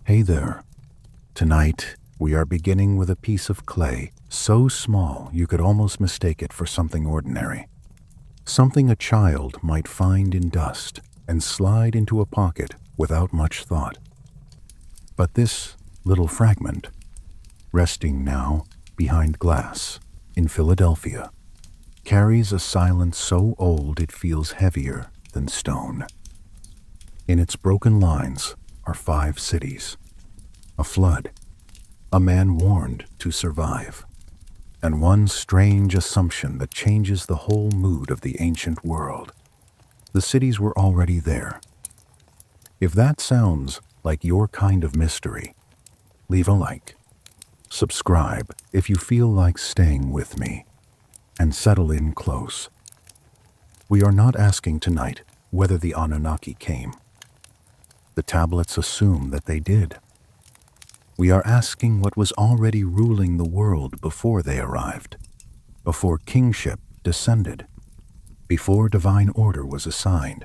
Hey there. Tonight, we are beginning with a piece of clay so small you could almost mistake it for something ordinary. Something a child might find in dust and slide into a pocket without much thought. But this little fragment, resting now behind glass in Philadelphia, carries a silence so old it feels heavier than stone. In its broken lines are 5 cities, a flood, a man warned to survive, and one strange assumption that changes the whole mood of the ancient world. The cities were already there. If that sounds like your kind of mystery, leave a like. Subscribe if you feel like staying with me, and settle in close. We are not asking tonight whether the Anunnaki came. The tablets assume that they did. We are asking what was already ruling the world before they arrived, before kingship descended, before divine order was assigned,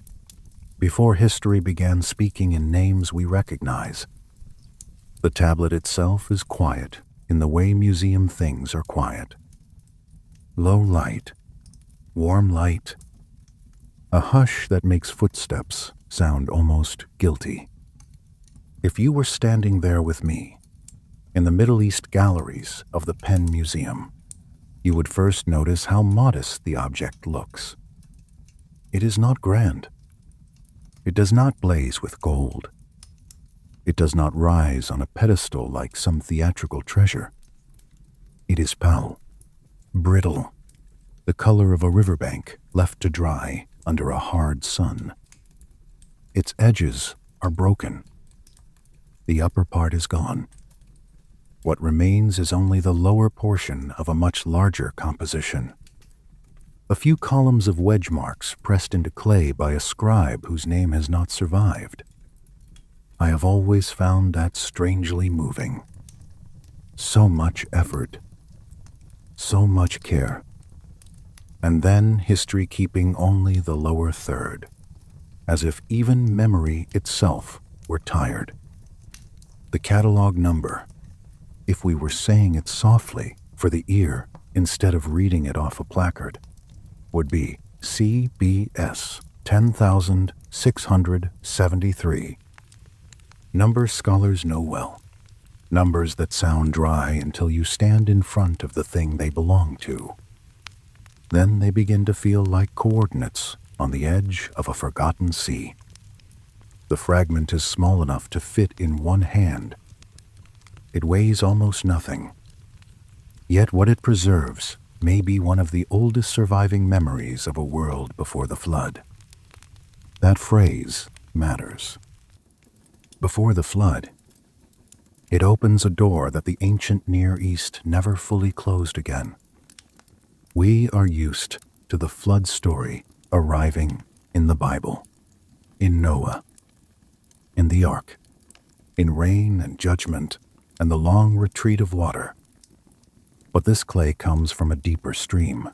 before history began speaking in names we recognize. The tablet itself is quiet in the way museum things are quiet. Low light, warm light, a hush that makes footsteps sound almost guilty. If you were standing there with me, in the Middle East galleries of the Penn Museum, you would first notice how modest the object looks. It is not grand. It does not blaze with gold. It does not rise on a pedestal like some theatrical treasure. It is pale, brittle, the color of a riverbank left to dry under a hard sun. Its edges are broken. The upper part is gone. What remains is only the lower portion of a much larger composition. A few columns of wedge marks pressed into clay by a scribe whose name has not survived. I have always found that strangely moving. So much effort, so much care, and then history keeping only the lower third, as if even memory itself were tired. The catalog number, if we were saying it softly for the ear instead of reading it off a placard, would be CBS 10,673. Numbers scholars know well. Numbers that sound dry until you stand in front of the thing they belong to. Then they begin to feel like coordinates on the edge of a forgotten sea. The fragment is small enough to fit in one hand. It weighs almost nothing. Yet what it preserves may be one of the oldest surviving memories of a world before the flood. That phrase matters. Before the flood, it opens a door that the ancient Near East never fully closed again. We are used to the flood story arriving in the Bible, in Noah, in the ark, in rain and judgment and the long retreat of water. But this clay comes from a deeper stream,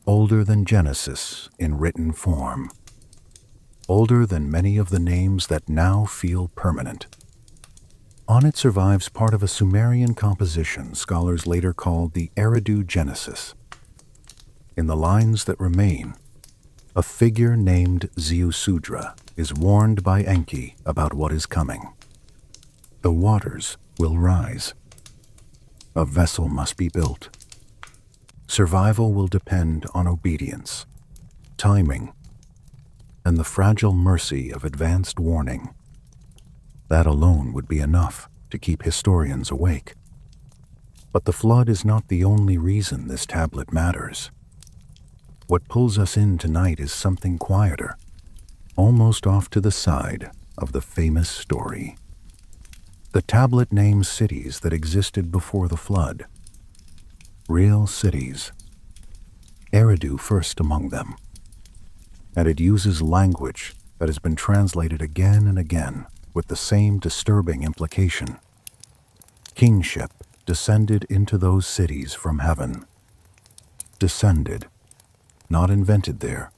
older than Genesis in written form, older than many of the names that now feel permanent. On it survives part of a Sumerian composition scholars later called the Eridu Genesis. In the lines that remain, a figure named Ziusudra is warned by Enki about what is coming. The waters will rise. A vessel must be built. Survival will depend on obedience, timing, and the fragile mercy of advanced warning. That alone would be enough to keep historians awake. But the flood is not the only reason this tablet matters. What pulls us in tonight is something quieter, almost off to the side of the famous story. The tablet names cities that existed before the flood. Real cities. Eridu first among them. And it uses language that has been translated again and again with the same disturbing implication. Kingship descended into those cities from heaven. Descended, not invented there.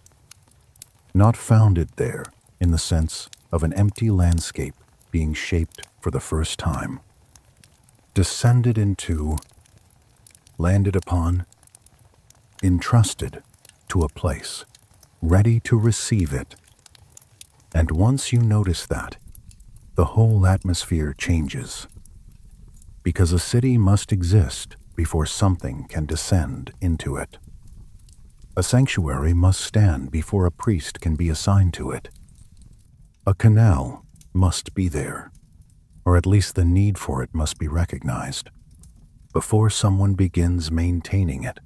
Not founded there in the sense of an empty landscape being shaped for for the first time, descended into, landed upon, entrusted to a place, ready to receive it. And once you notice that, the whole atmosphere changes. Because a city must exist before something can descend into it. A sanctuary must stand before a priest can be assigned to it. A canal must be there, or at least the need for it must be recognized, before someone begins maintaining it.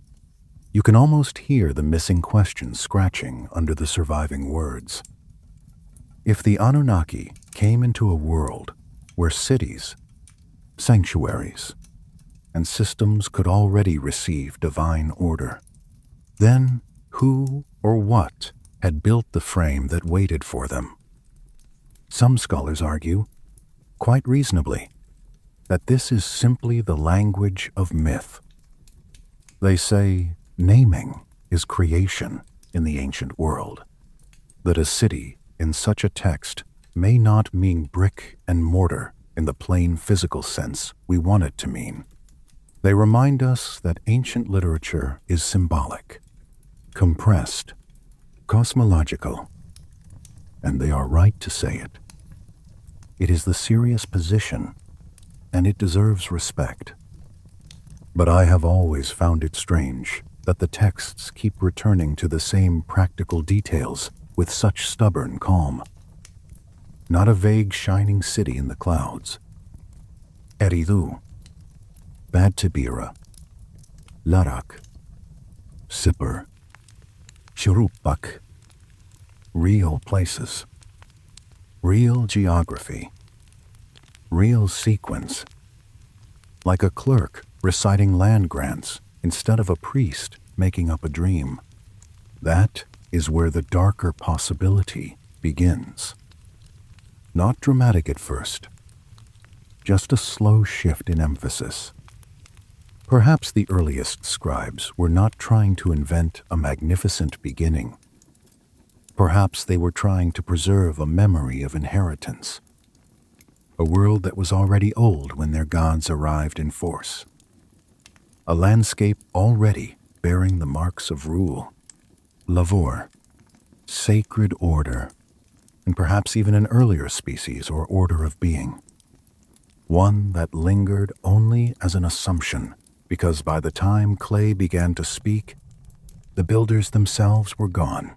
You can almost hear the missing question scratching under the surviving words. If the Anunnaki came into a world where cities, sanctuaries, and systems could already receive divine order, then who or what had built the frame that waited for them? Some scholars argue, quite reasonably, that this is simply the language of myth. They say naming is creation in the ancient world, that a city in such a text may not mean brick and mortar in the plain physical sense we want it to mean. They remind us that ancient literature is symbolic, compressed, cosmological, and they are right to say it. It is the serious position, and it deserves respect. But I have always found it strange that the texts keep returning to the same practical details with such stubborn calm. Not a vague shining city in the clouds. Eridu, Badtibira, Larak, Sipper, Shuruppak. Real places, real geography, real sequence. Like a clerk reciting land grants instead of a priest making up a dream. That is where the darker possibility begins. Not dramatic at first, just a slow shift in emphasis. Perhaps the earliest scribes were not trying to invent a magnificent beginning. Perhaps they were trying to preserve a memory of inheritance, a world that was already old when their gods arrived in force, a landscape already bearing the marks of rule, lavor, sacred order, and perhaps even an earlier species or order of being, one that lingered only as an assumption, because by the time clay began to speak, the builders themselves were gone.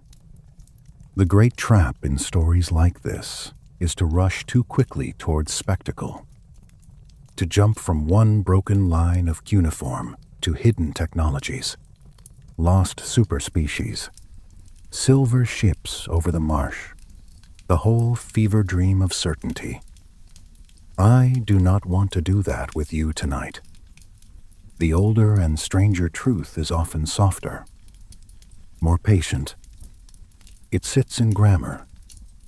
The great trap in stories like this is to rush too quickly towards spectacle, to jump from one broken line of cuneiform to hidden technologies, lost superspecies, silver ships over the marsh, the whole fever dream of certainty. I do not want to do that with you tonight. The older and stranger truth is often softer, more patient. It sits in grammar,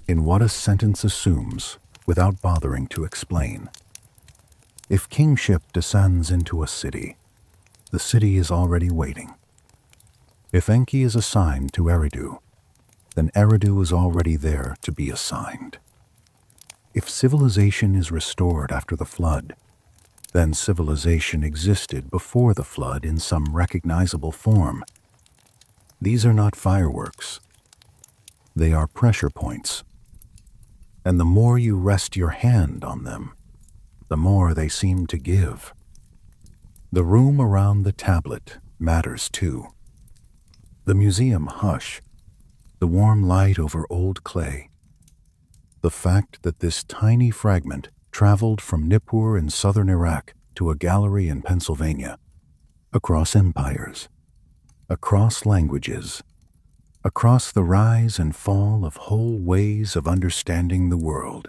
in what a sentence assumes without bothering to explain. If kingship descends into a city, the city is already waiting. If Enki is assigned to Eridu, then Eridu is already there to be assigned. If civilization is restored after the flood, then civilization existed before the flood in some recognizable form. These are not fireworks. They are pressure points. And the more you rest your hand on them, the more they seem to give. The room around the tablet matters too. The museum hush, the warm light over old clay, the fact that this tiny fragment traveled from Nippur in southern Iraq to a gallery in Pennsylvania, across empires, across languages, across the rise and fall of whole ways of understanding the world.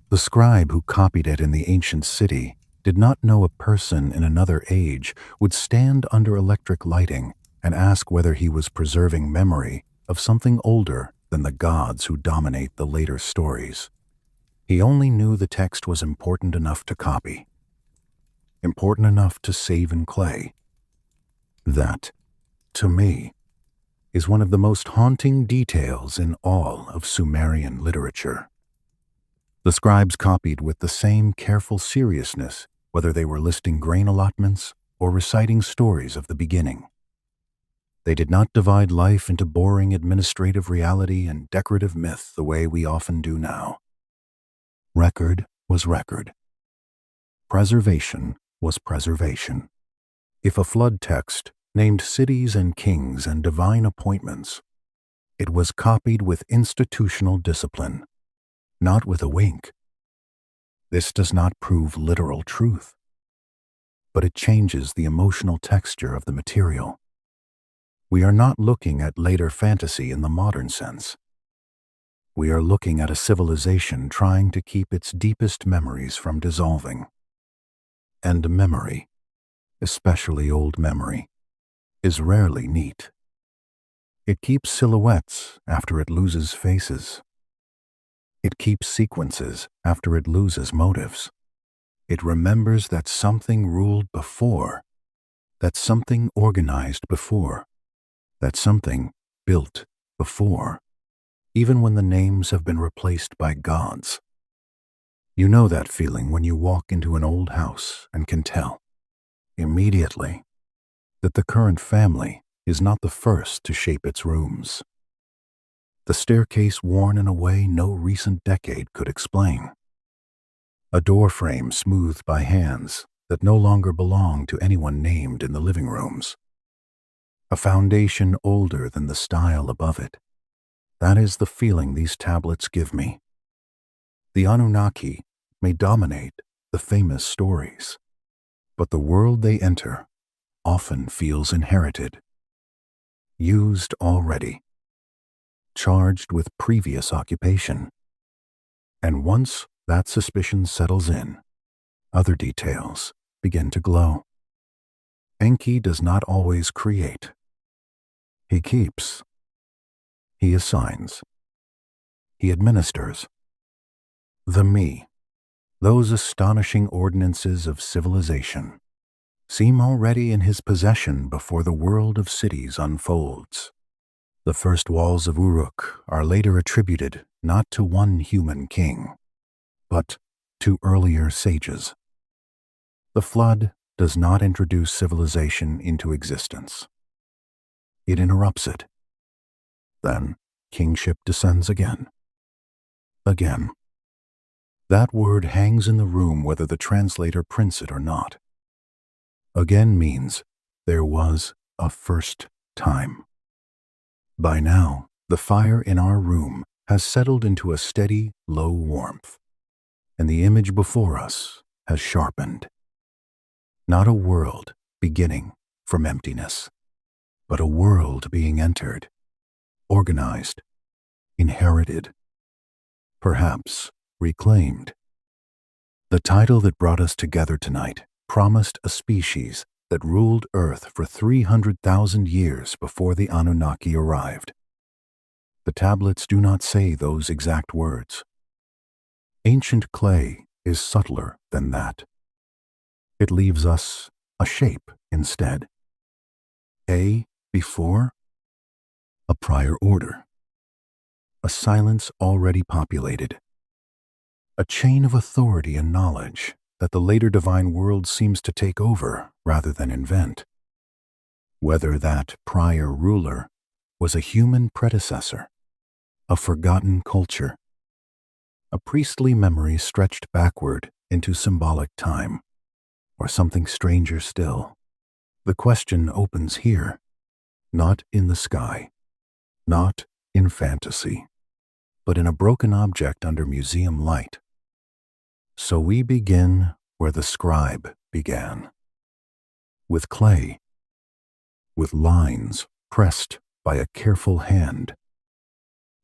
The scribe who copied it in the ancient city did not know a person in another age would stand under electric lighting and ask whether he was preserving memory of something older than the gods who dominate the later stories. He only knew the text was important enough to copy, important enough to save in clay. That, to me, is one of the most haunting details in all of Sumerian literature. The scribes copied with the same careful seriousness, whether they were listing grain allotments or reciting stories of the beginning. They did not divide life into boring administrative reality and decorative myth the way we often do now. Record was record. Preservation was preservation. If a flood text named cities and kings and divine appointments, it was copied with institutional discipline, not with a wink. This does not prove literal truth, but it changes the emotional texture of the material. We are not looking at later fantasy in the modern sense. We are looking at a civilization trying to keep its deepest memories from dissolving. And memory, especially old memory, is rarely neat. It keeps silhouettes after it loses faces. It keeps sequences after it loses motives. It remembers that something ruled before, that something organized before, that something built before, even when the names have been replaced by gods. You know that feeling when you walk into an old house and can tell, immediately, that the current family is not the first to shape its rooms. The staircase worn in a way no recent decade could explain. A door frame smoothed by hands that no longer belong to anyone named in the living rooms. A foundation older than the style above it. That is the feeling these tablets give me. The Anunnaki may dominate the famous stories, but the world they enter often feels inherited, used already, charged with previous occupation. And once that suspicion settles in, other details begin to glow. Enki does not always create. He keeps. He assigns. He administers. The me, those astonishing ordinances of civilization, seem already in his possession before the world of cities unfolds. The first walls of Uruk are later attributed not to one human king, but to earlier sages. The flood does not introduce civilization into existence. It interrupts it. Then kingship descends again. Again. That word hangs in the room whether the translator prints it or not. Again means there was a first time. By now, the fire in our room has settled into a steady, low warmth, and the image before us has sharpened. Not a world beginning from emptiness, but a world being entered, organized, inherited, perhaps reclaimed. The title that brought us together tonight promised a species that ruled Earth for 300,000 years before the Anunnaki arrived. The tablets do not say those exact words. Ancient clay is subtler than that. It leaves us a shape instead. A before, a prior order. A silence already populated. A chain of authority and knowledge that the later divine world seems to take over rather than invent. Whether that prior ruler was a human predecessor, a forgotten culture, a priestly memory stretched backward into symbolic time, or something stranger still. The question opens here, not in the sky, not in fantasy, but in a broken object under museum light. So we begin where the scribe began, with clay, with lines pressed by a careful hand,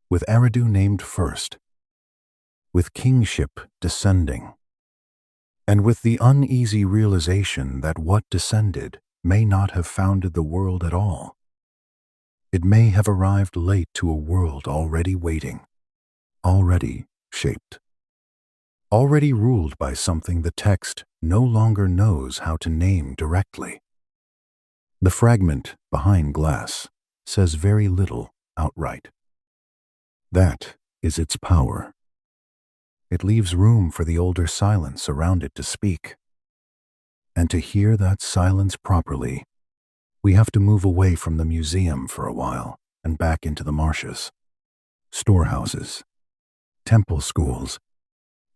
with Eridu named first, with kingship descending, and with the uneasy realization that what descended may not have founded the world at all. It may have arrived late to a world already waiting, already shaped, already ruled by something the text no longer knows how to name directly. The fragment behind glass says very little outright. That is its power. It leaves room for the older silence around it to speak. And to hear that silence properly, we have to move away from the museum for a while and back into the marshes, storehouses, temple schools,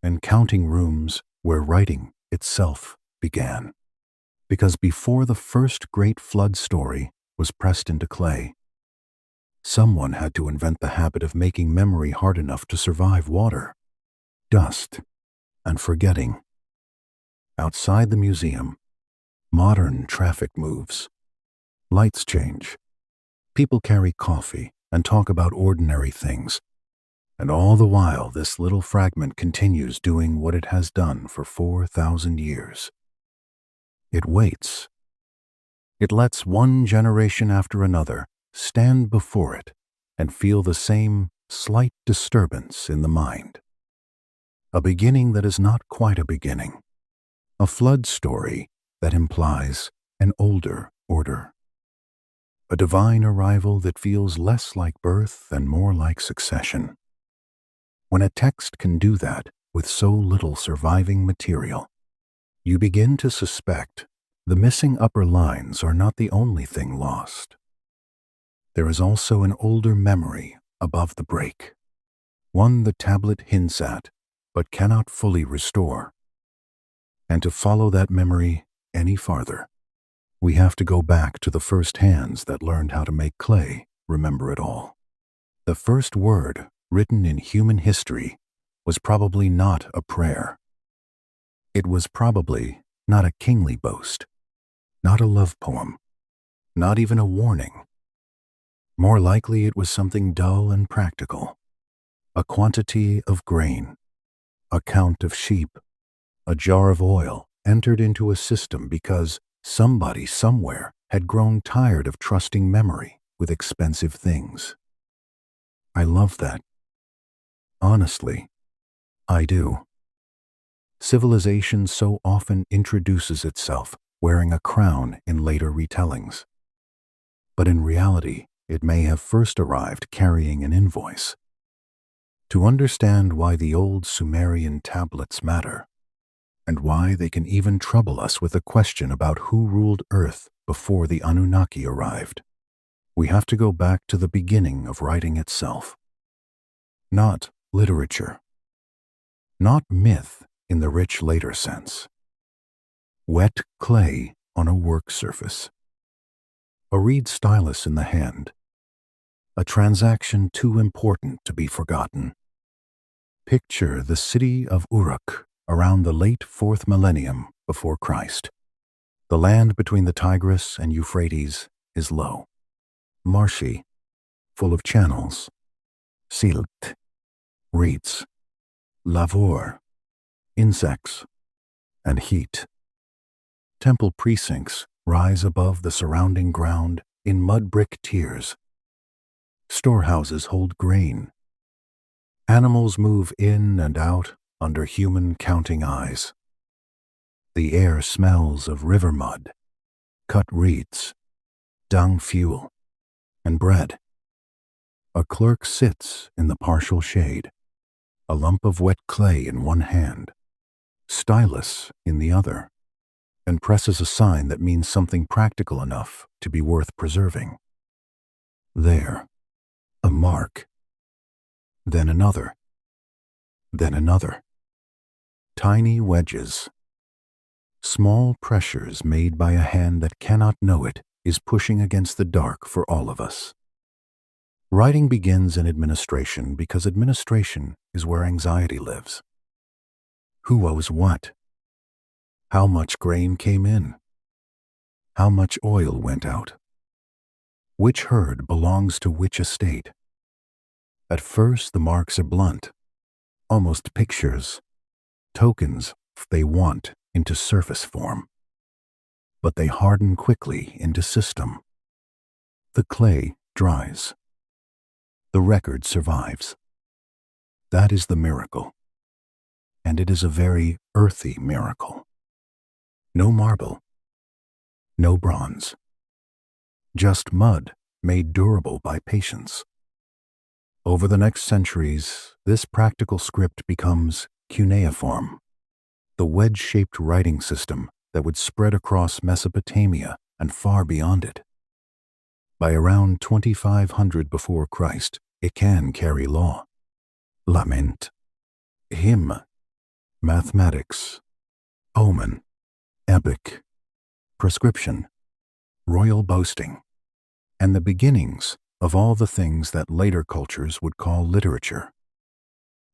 and counting rooms where writing itself began. Because before the first great flood story was pressed into clay, someone had to invent the habit of making memory hard enough to survive water, dust, and forgetting. Outside the museum, modern traffic moves. Lights change. People carry coffee and talk about ordinary things. And all the while, this little fragment continues doing what it has done for 4,000 years. It waits. It lets one generation after another stand before it and feel the same slight disturbance in the mind. A beginning that is not quite a beginning. A flood story that implies an older order. A divine arrival that feels less like birth and more like succession. When a text can do that with so little surviving material, you begin to suspect the missing upper lines are not the only thing lost. There is also an older memory above the break, one the tablet hints at but cannot fully restore. And to follow that memory any farther, we have to go back to the first hands that learned how to make clay remember it all. The first word written in human history was probably not a prayer. It was probably not a kingly boast, not a love poem, not even a warning. More likely it was something dull and practical, a quantity of grain, a count of sheep, a jar of oil entered into a system because somebody somewhere had grown tired of trusting memory with expensive things. I love that. Honestly, I do. Civilization so often introduces itself wearing a crown in later retellings. But in reality, it may have first arrived carrying an invoice. To understand why the old Sumerian tablets matter, and why they can even trouble us with a question about who ruled Earth before the Anunnaki arrived, we have to go back to the beginning of writing itself. Not literature. Not myth in the rich later sense. Wet clay on a work surface. A reed stylus in the hand. A transaction too important to be forgotten. Picture the city of Uruk around the late 4th millennium before Christ. The land between the Tigris and Euphrates is low, marshy, full of channels, silt, reeds, lavur, insects, and heat. Temple precincts rise above the surrounding ground in mud brick tiers. Storehouses hold grain. Animals move in and out under human counting eyes. The air smells of river mud, cut reeds, dung fuel, and bread. A clerk sits in the partial shade, a lump of wet clay in one hand, stylus in the other, and presses a sign that means something practical enough to be worth preserving. There, a mark. Then another. Then another. Tiny wedges. Small pressures made by a hand that cannot know it is pushing against the dark for all of us. Writing begins in administration because administration is where anxiety lives. Who owes what? How much grain came in? How much oil went out? Which herd belongs to which estate? At first, the marks are blunt, almost pictures, tokens they want into surface form. But they harden quickly into system. The clay dries. The record survives. That is the miracle. And it is a very earthy miracle. No marble. No bronze. Just mud made durable by patience. Over the next centuries, this practical script becomes cuneiform, the wedge-shaped writing system that would spread across Mesopotamia and far beyond it. By around 2500 before Christ, it can carry law, lament, hymn, mathematics, omen, epic, prescription, royal boasting, and the beginnings of all the things that later cultures would call literature.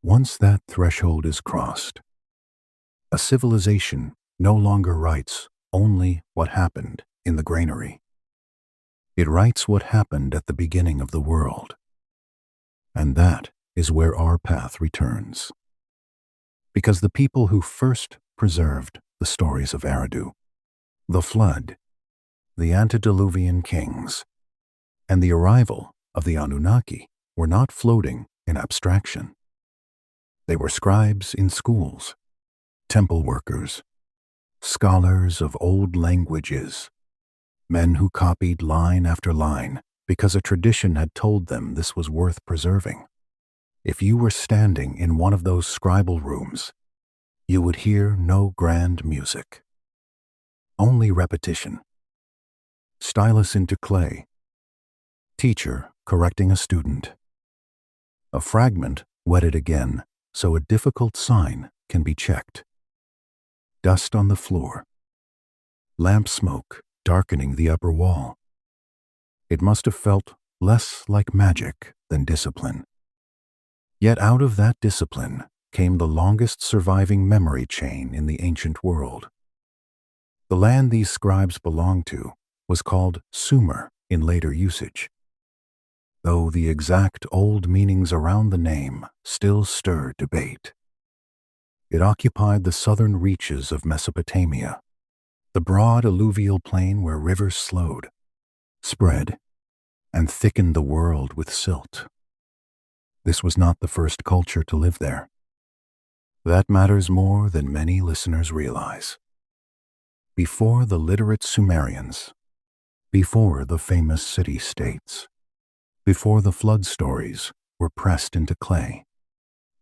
Once that threshold is crossed, a civilization no longer writes only what happened in the granary. It writes what happened at the beginning of the world. And that is where our path returns. Because the people who first preserved the stories of Eridu, the flood, the antediluvian kings, and the arrival of the Anunnaki were not floating in abstraction. They were scribes in schools, temple workers, scholars of old languages, men who copied line after line because a tradition had told them this was worth preserving. If you were standing in one of those scribal rooms, you would hear no grand music, only repetition. Stylus into clay, teacher correcting a student. A fragment wetted again so a difficult sign can be checked. Dust on the floor, lamp smoke darkening the upper wall. It must have felt less like magic than discipline. Yet out of that discipline came the longest surviving memory chain in the ancient world. The land these scribes belonged to was called Sumer in later usage, though the exact old meanings around the name still stir debate. It occupied the southern reaches of Mesopotamia, the broad alluvial plain where rivers slowed, spread, and thickened the world with silt. This was not the first culture to live there. That matters more than many listeners realize. Before the literate Sumerians, before the famous city-states, before the flood stories were pressed into clay,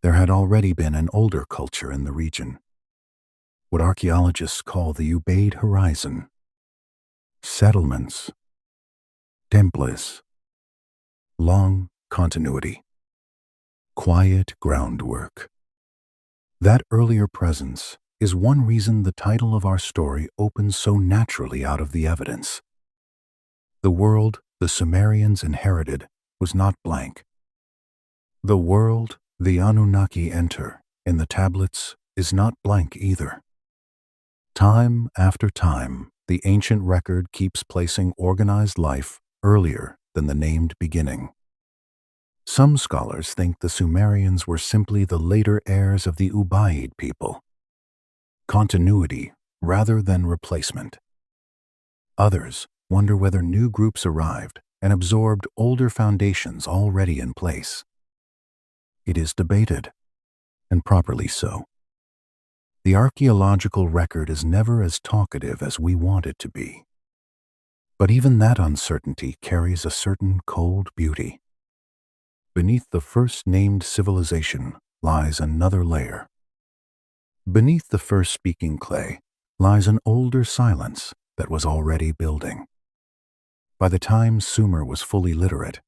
there had already been an older culture in the region, what archaeologists call the Ubaid Horizon. Settlements, temples, long continuity, quiet groundwork. That earlier presence is one reason the title of our story opens so naturally out of the evidence. The world the Sumerians inherited was not blank. The world the Anunnaki enter in the tablets is not blank either. Time after time, the ancient record keeps placing organized life earlier than the named beginning. Some scholars think the Sumerians were simply the later heirs of the Ubaid people, continuity rather than replacement. Others wonder whether new groups arrived and absorbed older foundations already in place. It is debated, and properly so. The archaeological record is never as talkative as we want it to be. But even that uncertainty carries a certain cold beauty. Beneath the first named civilization lies another layer. Beneath the first speaking clay lies an older silence that was already building. By the time Sumer was fully literate,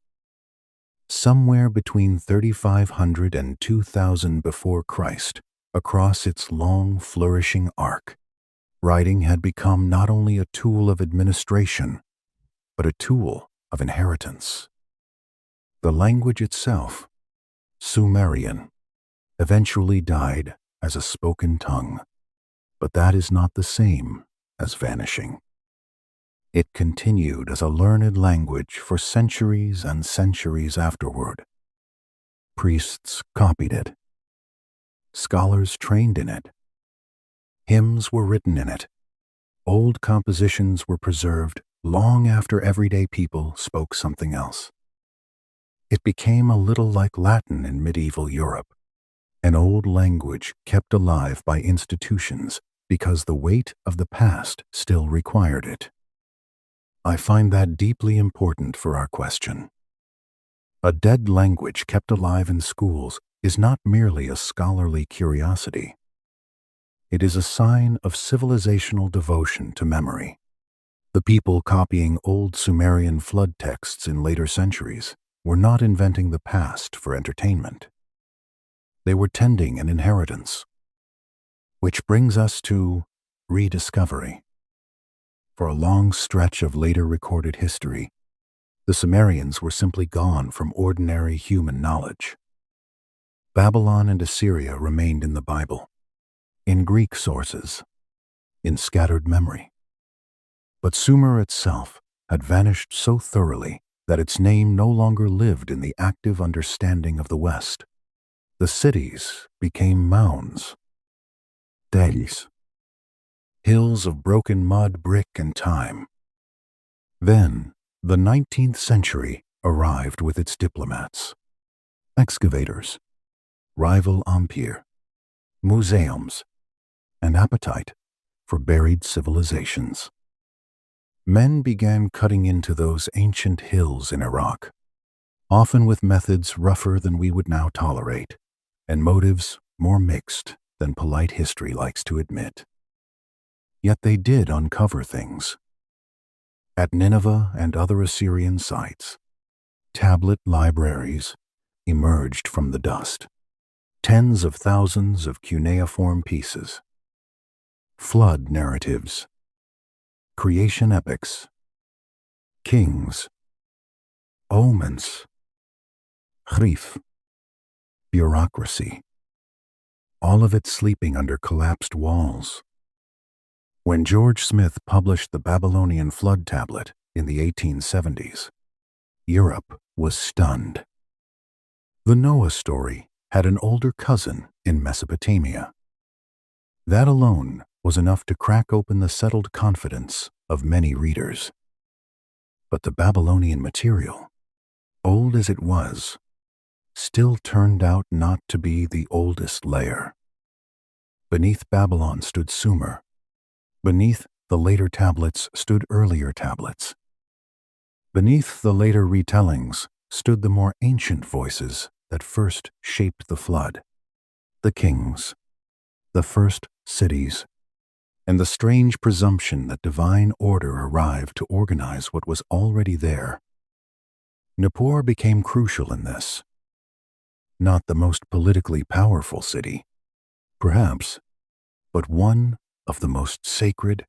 somewhere between 3500 and 2000 before Christ, across its long, flourishing arc, writing had become not only a tool of administration, but a tool of inheritance. The language itself, Sumerian, eventually died as a spoken tongue, but that is not the same as vanishing. It continued as a learned language for centuries and centuries afterward. Priests copied it. Scholars trained in it. Hymns were written in it. Old compositions were preserved long after everyday people spoke something else. It became a little like Latin in medieval Europe, an old language kept alive by institutions because the weight of the past still required it. I find that deeply important for our question. A dead language kept alive in schools is not merely a scholarly curiosity. It is a sign of civilizational devotion to memory. The people copying old Sumerian flood texts in later centuries were not inventing the past for entertainment. They were tending an inheritance. Which brings us to rediscovery. For a long stretch of later recorded history, the Sumerians were simply gone from ordinary human knowledge. Babylon and Assyria remained in the Bible, in Greek sources, in scattered memory. But Sumer itself had vanished so thoroughly that its name no longer lived in the active understanding of the West. The cities became mounds, delis, hills of broken mud, brick, and time. Then, the 19th century arrived with its diplomats, excavators, rival empire, museums, and appetite for buried civilizations. Men began cutting into those ancient hills in Iraq, often with methods rougher than we would now tolerate, and motives more mixed than polite history likes to admit. Yet they did uncover things. At Nineveh and other Assyrian sites, tablet libraries emerged from the dust. Tens of thousands of cuneiform pieces, flood narratives, creation epics, kings, omens, hrif, bureaucracy, all of it sleeping under collapsed walls. When George Smith published the Babylonian flood tablet in the 1870s, Europe was stunned. The Noah story had an older cousin in Mesopotamia. That alone was enough to crack open the settled confidence of many readers. But the Babylonian material, old as it was, still turned out not to be the oldest layer. Beneath Babylon stood Sumer. Beneath the later tablets stood earlier tablets. Beneath the later retellings stood the more ancient voices that first shaped the flood, the kings, the first cities, and the strange presumption that divine order arrived to organize what was already there. Nippur became crucial in this. Not the most politically powerful city, perhaps, but one of the most sacred,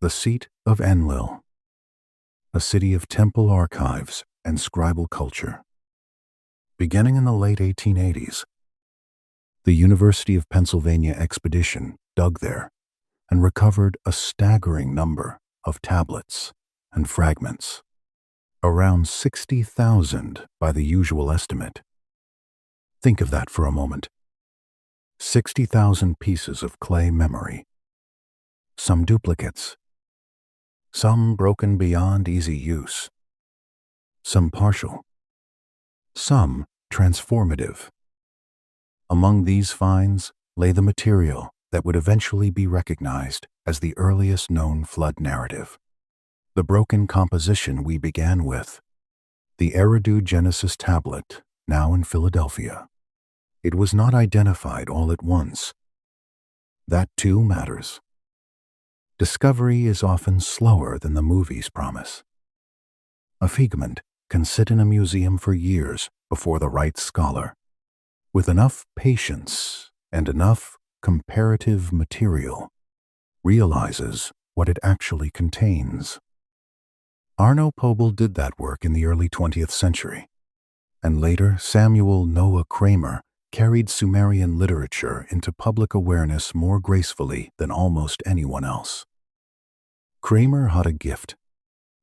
the seat of Enlil, a city of temple archives and scribal culture. Beginning in the late 1880s, the University of Pennsylvania expedition dug there and recovered a staggering number of tablets and fragments, around 60,000 by the usual estimate. Think of that for a moment. 60,000 pieces of clay memory, some duplicates, some broken beyond easy use, some partial, some transformative. Among these finds lay the material that would eventually be recognized as the earliest known flood narrative. The broken composition we began with, the Eridu Genesis tablet, now in Philadelphia. It was not identified all at once. That too matters. Discovery is often slower than the movies promise. A figment can sit in a museum for years before the right scholar, with enough patience and enough comparative material, realizes what it actually contains. Arno Pobel did that work in the early 20th century, and later Samuel Noah Kramer carried Sumerian literature into public awareness more gracefully than almost anyone else. Kramer had a gift.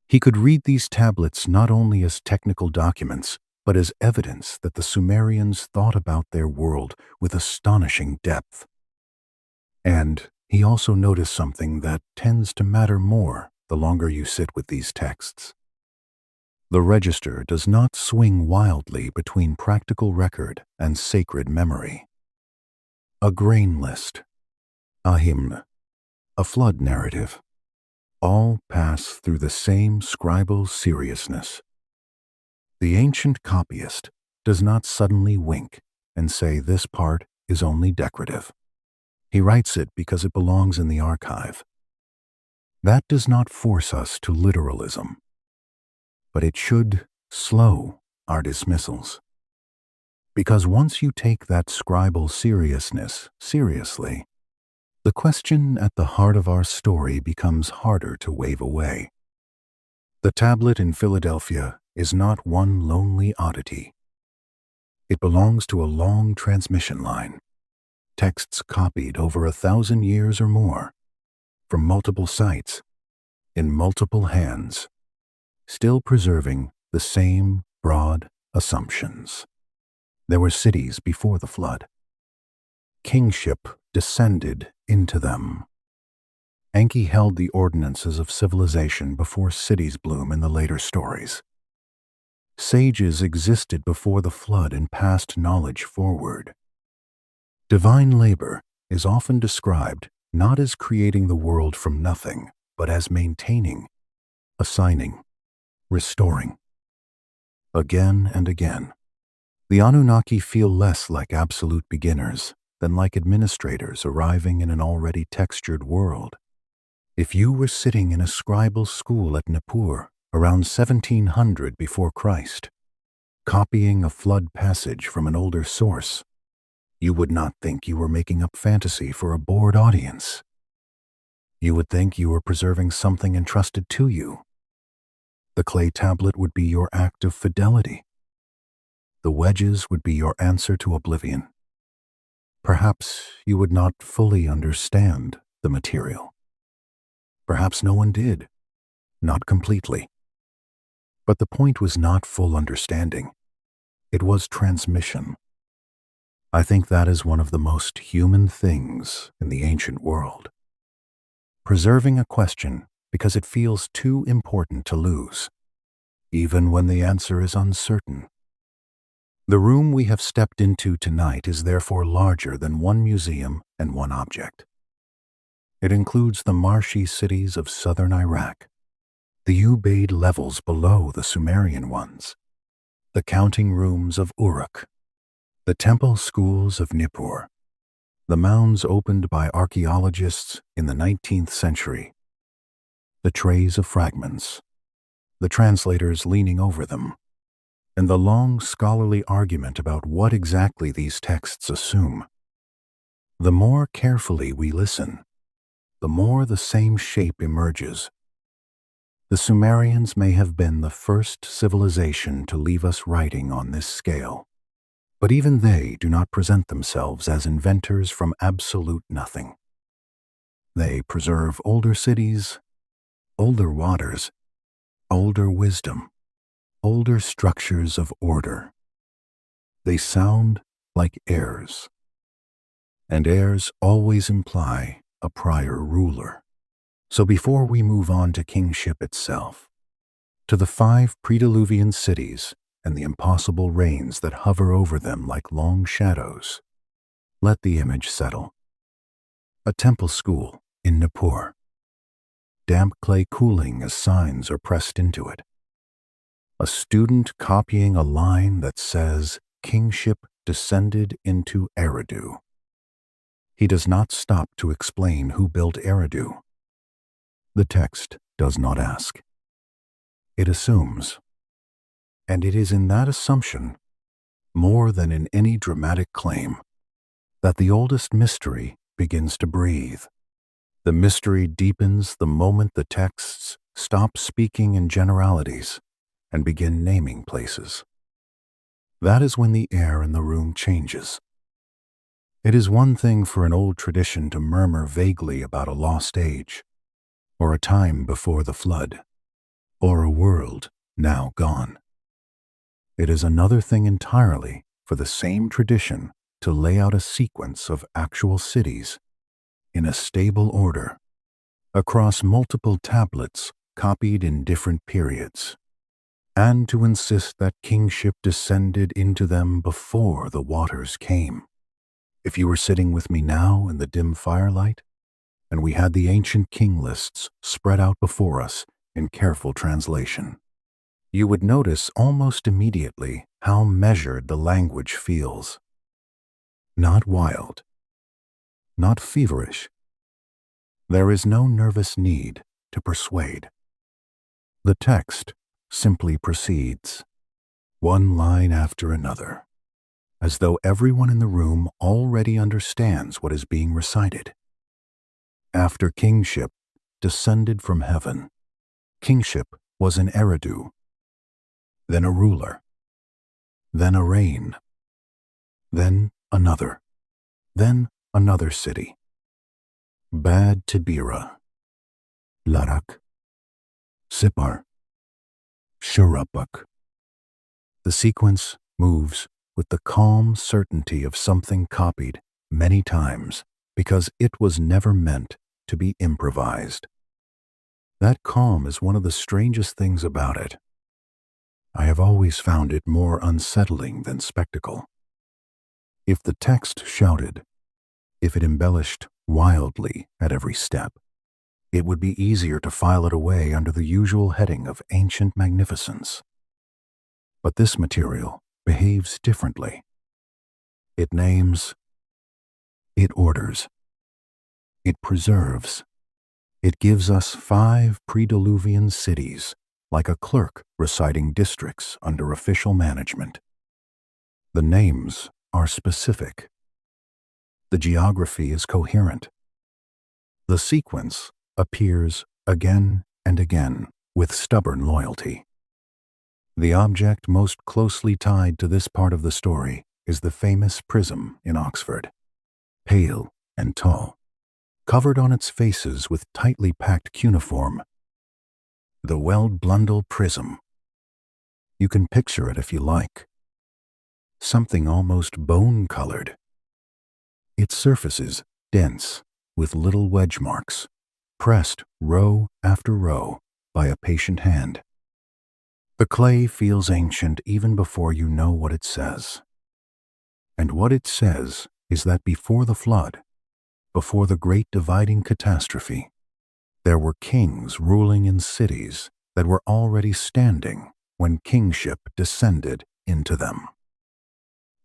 He could read these tablets not only as technical documents, but as evidence that the Sumerians thought about their world with astonishing depth. And he also noticed something that tends to matter more the longer you sit with these texts. The register does not swing wildly between practical record and sacred memory. A grain list, a hymn, a flood narrative, all pass through the same scribal seriousness. The ancient copyist does not suddenly wink and say this part is only decorative. He writes it because it belongs in the archive. That does not force us to literalism, but it should slow our dismissals. Because once you take that scribal seriousness seriously, the question at the heart of our story becomes harder to wave away. The tablet in Philadelphia is not one lonely oddity. It belongs to a long transmission line, texts copied over 1,000 years or more, from multiple sites, in multiple hands, still preserving the same broad assumptions. There were cities before the flood. Kingship descended into them. Enki held the ordinances of civilization before cities bloom in the later stories. Sages existed before the flood and passed knowledge forward. Divine labor is often described not as creating the world from nothing, but as maintaining, assigning, restoring. Again and again, the Anunnaki feel less like absolute beginners than like administrators arriving in an already textured world. If you were sitting in a scribal school at Nippur around 1700 before Christ, copying a flood passage from an older source, you would not think you were making up fantasy for a bored audience. You would think you were preserving something entrusted to you. The clay tablet would be your act of fidelity. The wedges would be your answer to oblivion. Perhaps you would not fully understand the material. Perhaps no one did, not completely. But the point was not full understanding. It was transmission. I think that is one of the most human things in the ancient world. Preserving a question because it feels too important to lose, even when the answer is uncertain. The room we have stepped into tonight is therefore larger than one museum and one object. It includes the marshy cities of southern Iraq, the Ubaid levels below the Sumerian ones, the counting rooms of Uruk, the temple schools of Nippur, the mounds opened by archaeologists in the 19th century, the trays of fragments, the translators leaning over them, and the long scholarly argument about what exactly these texts assume. The more carefully we listen, the more the same shape emerges. The Sumerians may have been the first civilization to leave us writing on this scale, but even they do not present themselves as inventors from absolute nothing. They preserve older cities, older waters, older wisdom, older structures of order. They sound like heirs, and heirs always imply a prior ruler. So before we move on to kingship itself, to the 5 prediluvian cities and the impossible reigns that hover over them like long shadows, let the image settle. A temple school in Nippur, damp clay cooling as signs are pressed into it. A student copying a line that says, "Kingship descended into Eridu." He does not stop to explain who built Eridu. The text does not ask. It assumes. And it is in that assumption, more than in any dramatic claim, that the oldest mystery begins to breathe. The mystery deepens the moment the texts stop speaking in generalities and begin naming places. That is when the air in the room changes. It is one thing for an old tradition to murmur vaguely about a lost age, or a time before the flood, or a world now gone. It is another thing entirely for the same tradition to lay out a sequence of actual cities in a stable order across multiple tablets copied in different periods, and to insist that kingship descended into them before the waters came. If you were sitting with me now in the dim firelight, and we had the ancient king lists spread out before us in careful translation, you would notice almost immediately how measured the language feels. not wild, not feverish. There is no nervous need to persuade. The text simply proceeds, one line after another, as though everyone in the room already understands what is being recited. After kingship descended from heaven, kingship was an Eridu, then a ruler, then a reign, then another city. Bad Tibira, Larak, Sipar, Shuruppak. The sequence moves with the calm certainty of something copied many times because it was never meant to be improvised. That calm is one of the strangest things about it. I have always found it more unsettling than spectacle. If the text shouted, if it embellished wildly at every step, it would be easier to file it away under the usual heading of ancient magnificence. But this material behaves differently. It names, it orders, it preserves. It gives us 5 prediluvian cities, like a clerk reciting districts under official management. The names are specific. The geography is coherent. The sequence appears again and again with stubborn loyalty. The object most closely tied to this part of the story is the famous prism in Oxford, pale and tall, covered on its faces with tightly packed cuneiform. The Weld-Blundell prism. You can picture it if you like. Something almost bone-colored. Its surface is dense, with little wedge marks, pressed row after row by a patient hand. The clay feels ancient even before you know what it says. And what it says is that before the flood, before the great dividing catastrophe, there were kings ruling in cities that were already standing when kingship descended into them.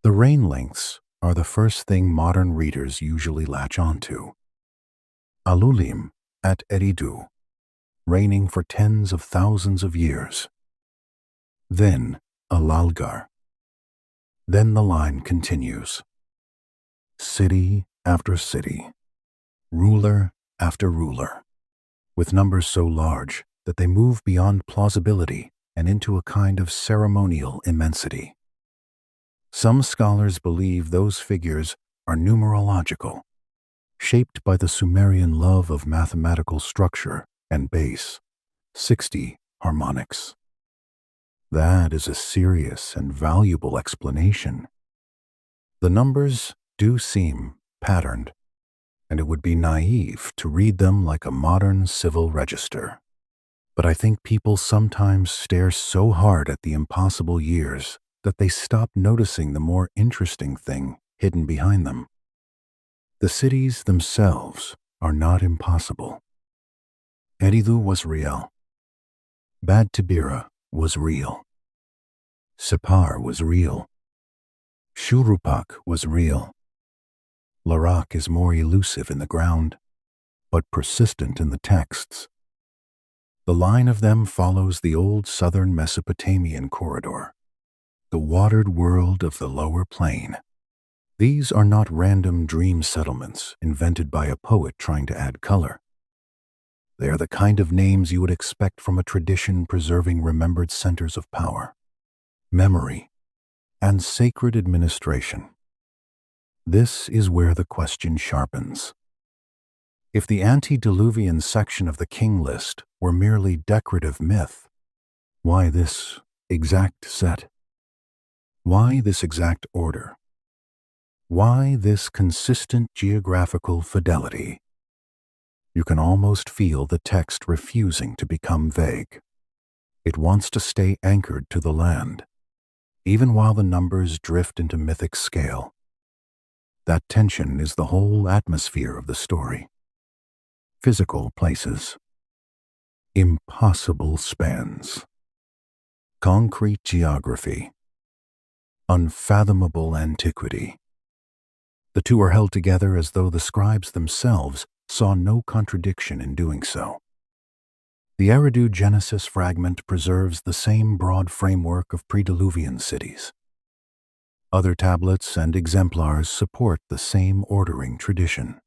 The reign lengths are the first thing modern readers usually latch onto. Alulim at Eridu, reigning for tens of thousands of years. Then Alalgar. Then the line continues. City after city, ruler after ruler, with numbers so large that they move beyond plausibility and into a kind of ceremonial immensity. Some scholars believe those figures are numerological, shaped by the Sumerian love of mathematical structure and base, 60 harmonics. That is a serious and valuable explanation. The numbers do seem patterned, and it would be naive to read them like a modern civil register. But I think people sometimes stare so hard at the impossible years that they stop noticing the more interesting thing hidden behind them. The cities themselves are not impossible. Eridu was real. Bad Tibira was real. Sipar was real. Shuruppak was real. Larak is more elusive in the ground, but persistent in the texts. The line of them follows the old southern Mesopotamian corridor, the watered world of the lower plain. These are not random dream settlements invented by a poet trying to add color. They are the kind of names you would expect from a tradition preserving remembered centers of power, memory, and sacred administration. This is where the question sharpens. If the antediluvian section of the king list were merely decorative myth, why this exact set? Why this exact order? Why this consistent geographical fidelity? You can almost feel the text refusing to become vague. It wants to stay anchored to the land, even while the numbers drift into mythic scale. That tension is the whole atmosphere of the story. Physical places. Impossible spans. Concrete geography. Unfathomable antiquity. The two are held together as though the scribes themselves saw no contradiction in doing so. The Eridu Genesis fragment preserves the same broad framework of prediluvian cities. Other tablets and exemplars support the same ordering tradition.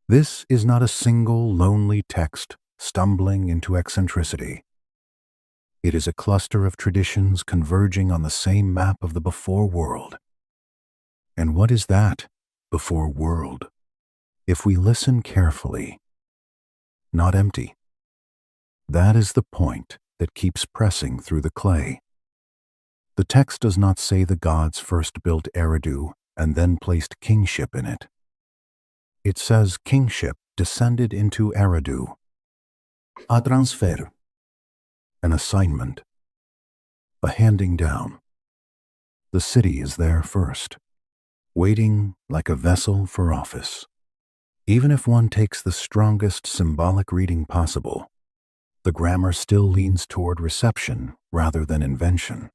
This is not a single lonely text stumbling into eccentricity. It is a cluster of traditions converging on the same map of the before world. And what is that before world? If we listen carefully, not empty. That is the point that keeps pressing through the clay. The text does not say the gods first built Eridu and then placed kingship in it. It says kingship descended into Eridu. A transfer. An assignment. A handing down. The city is there first, waiting like a vessel for office. Even if one takes the strongest symbolic reading possible, the grammar still leans toward reception rather than invention.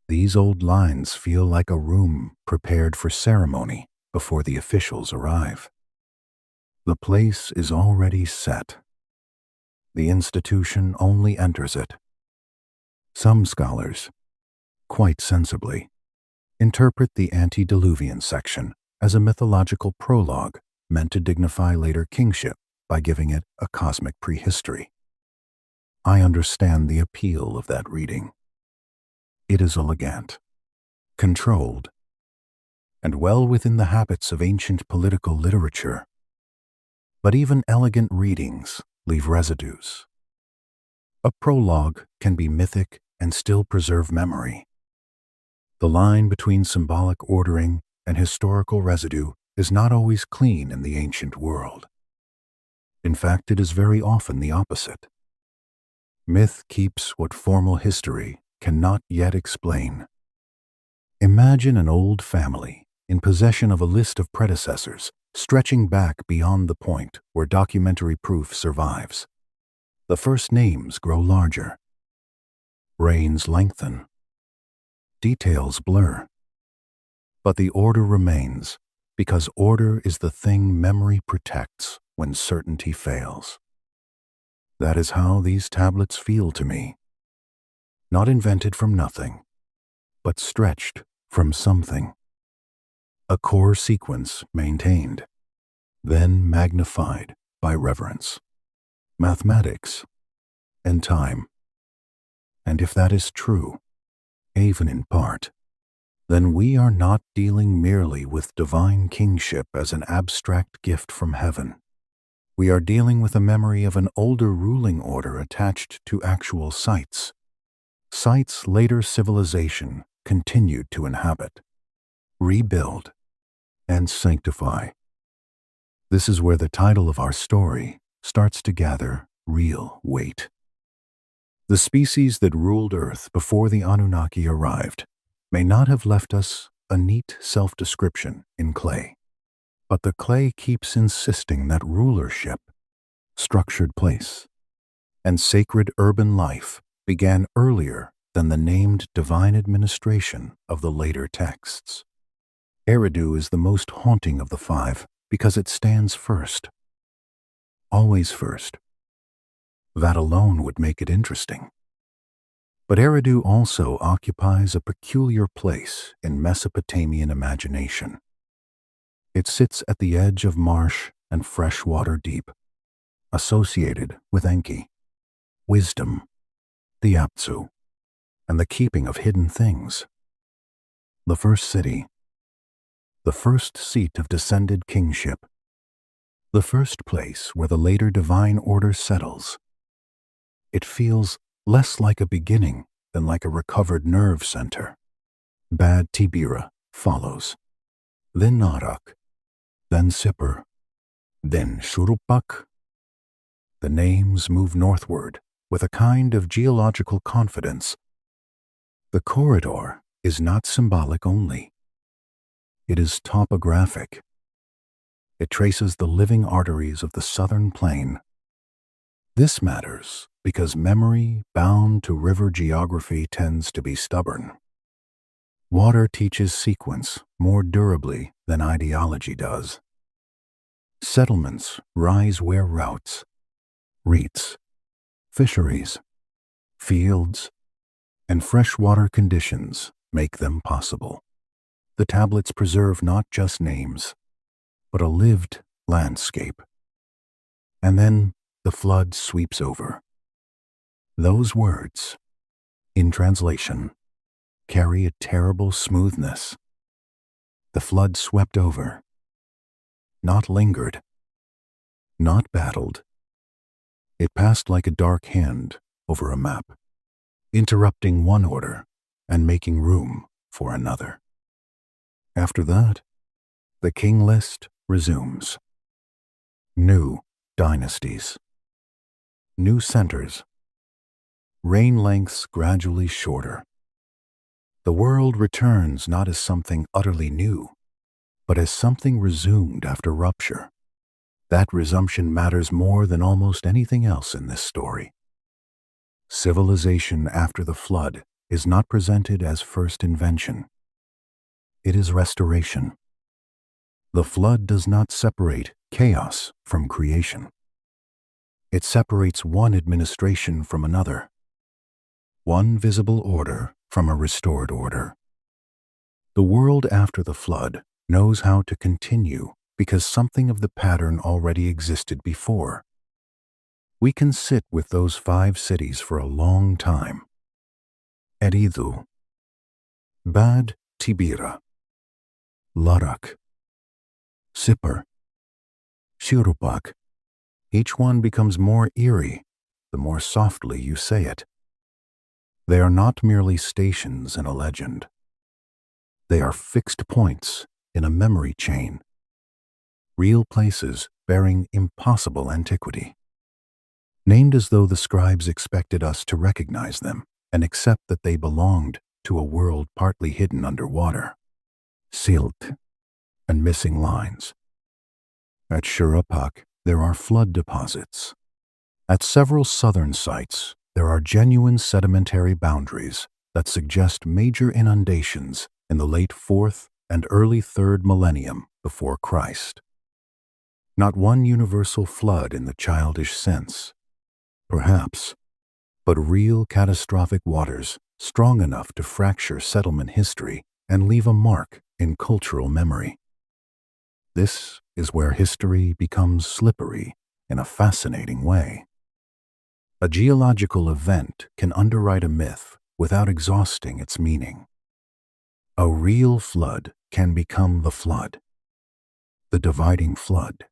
These old lines feel like a room prepared for ceremony before the officials arrive. The place is already set. The institution only enters it. Some scholars, quite sensibly, interpret the antediluvian section as a mythological prologue meant to dignify later kingship by giving it a cosmic prehistory. I understand the appeal of that reading. It is elegant, controlled, and well within the habits of ancient political literature. But even elegant readings leave residues. A prologue can be mythic and still preserve memory. The line between symbolic ordering and historical residue is not always clean in the ancient world. In fact, it is very often the opposite. Myth keeps what formal history cannot yet explain. Imagine an old family in possession of a list of predecessors stretching back beyond the point where documentary proof survives. The first names grow larger. Reigns lengthen. Details blur. But the order remains, because order is the thing memory protects when certainty fails. That is how these tablets feel to me. Not invented from nothing, but stretched from something. A core sequence maintained, then magnified by reverence, mathematics, and time. And if that is true, even in part, then we are not dealing merely with divine kingship as an abstract gift from heaven. We are dealing with a memory of an older ruling order attached to actual sites. Sites later civilization continued to inhabit, rebuild, and sanctify. This is where the title of our story starts to gather real weight. The species that ruled Earth before the Anunnaki arrived may not have left us a neat self-description in clay. But the clay keeps insisting that rulership, structured place, and sacred urban life began earlier than the named divine administration of the later texts. Eridu is the most haunting of the five because it stands first. Always first. That alone would make it interesting. But Eridu also occupies a peculiar place in Mesopotamian imagination. It sits at the edge of marsh and freshwater deep, associated with Enki, wisdom, the apkallu, and the keeping of hidden things. The first city, the first seat of descended kingship, the first place where the later divine order settles. It feels less like a beginning than like a recovered nerve center. Bad Tibira follows, then Narak, then Sipper, then Shurupak. The names move northward with a kind of geological confidence. The corridor is not symbolic only. It is topographic. It traces the living arteries of the southern plain. This matters because memory bound to river geography tends to be stubborn. Water teaches sequence more durably than ideology does. Settlements rise where routes, reeds, fisheries, fields, and freshwater conditions make them possible. The tablets preserve not just names, but a lived landscape. And then the flood sweeps over. Those words, in translation, carry a terrible smoothness. The flood swept over, not lingered, not battled. It passed like a dark hand over a map, interrupting one order and making room for another. After that, the king list resumes. New dynasties, new centers, reign lengths gradually shorter. The world returns not as something utterly new, but as something resumed after rupture. That resumption matters more than almost anything else in this story. Civilization after the flood is not presented as first invention. It is restoration. The flood does not separate chaos from creation. It separates one administration from another, one visible order from a restored order. The world after the flood knows how to continue because something of the pattern already existed before. We can sit with those 5 cities for a long time. Eridu, Bad Tibira, Larak, Sipper, Shirupak. Each one becomes more eerie the more softly you say it. They are not merely stations in a legend. They are fixed points in a memory chain, real places bearing impossible antiquity, named as though the scribes expected us to recognize them and accept that they belonged to a world partly hidden underwater. Silt and missing lines. At Shirupak, there are flood deposits. At several southern sites, there are genuine sedimentary boundaries that suggest major inundations in the late 4th and early 3rd millennium before Christ. Not one universal flood in the childish sense, perhaps, but real catastrophic waters strong enough to fracture settlement history and leave a mark in cultural memory. This is where history becomes slippery in a fascinating way. A geological event can underwrite a myth without exhausting its meaning. A real flood can become the flood, the dividing flood,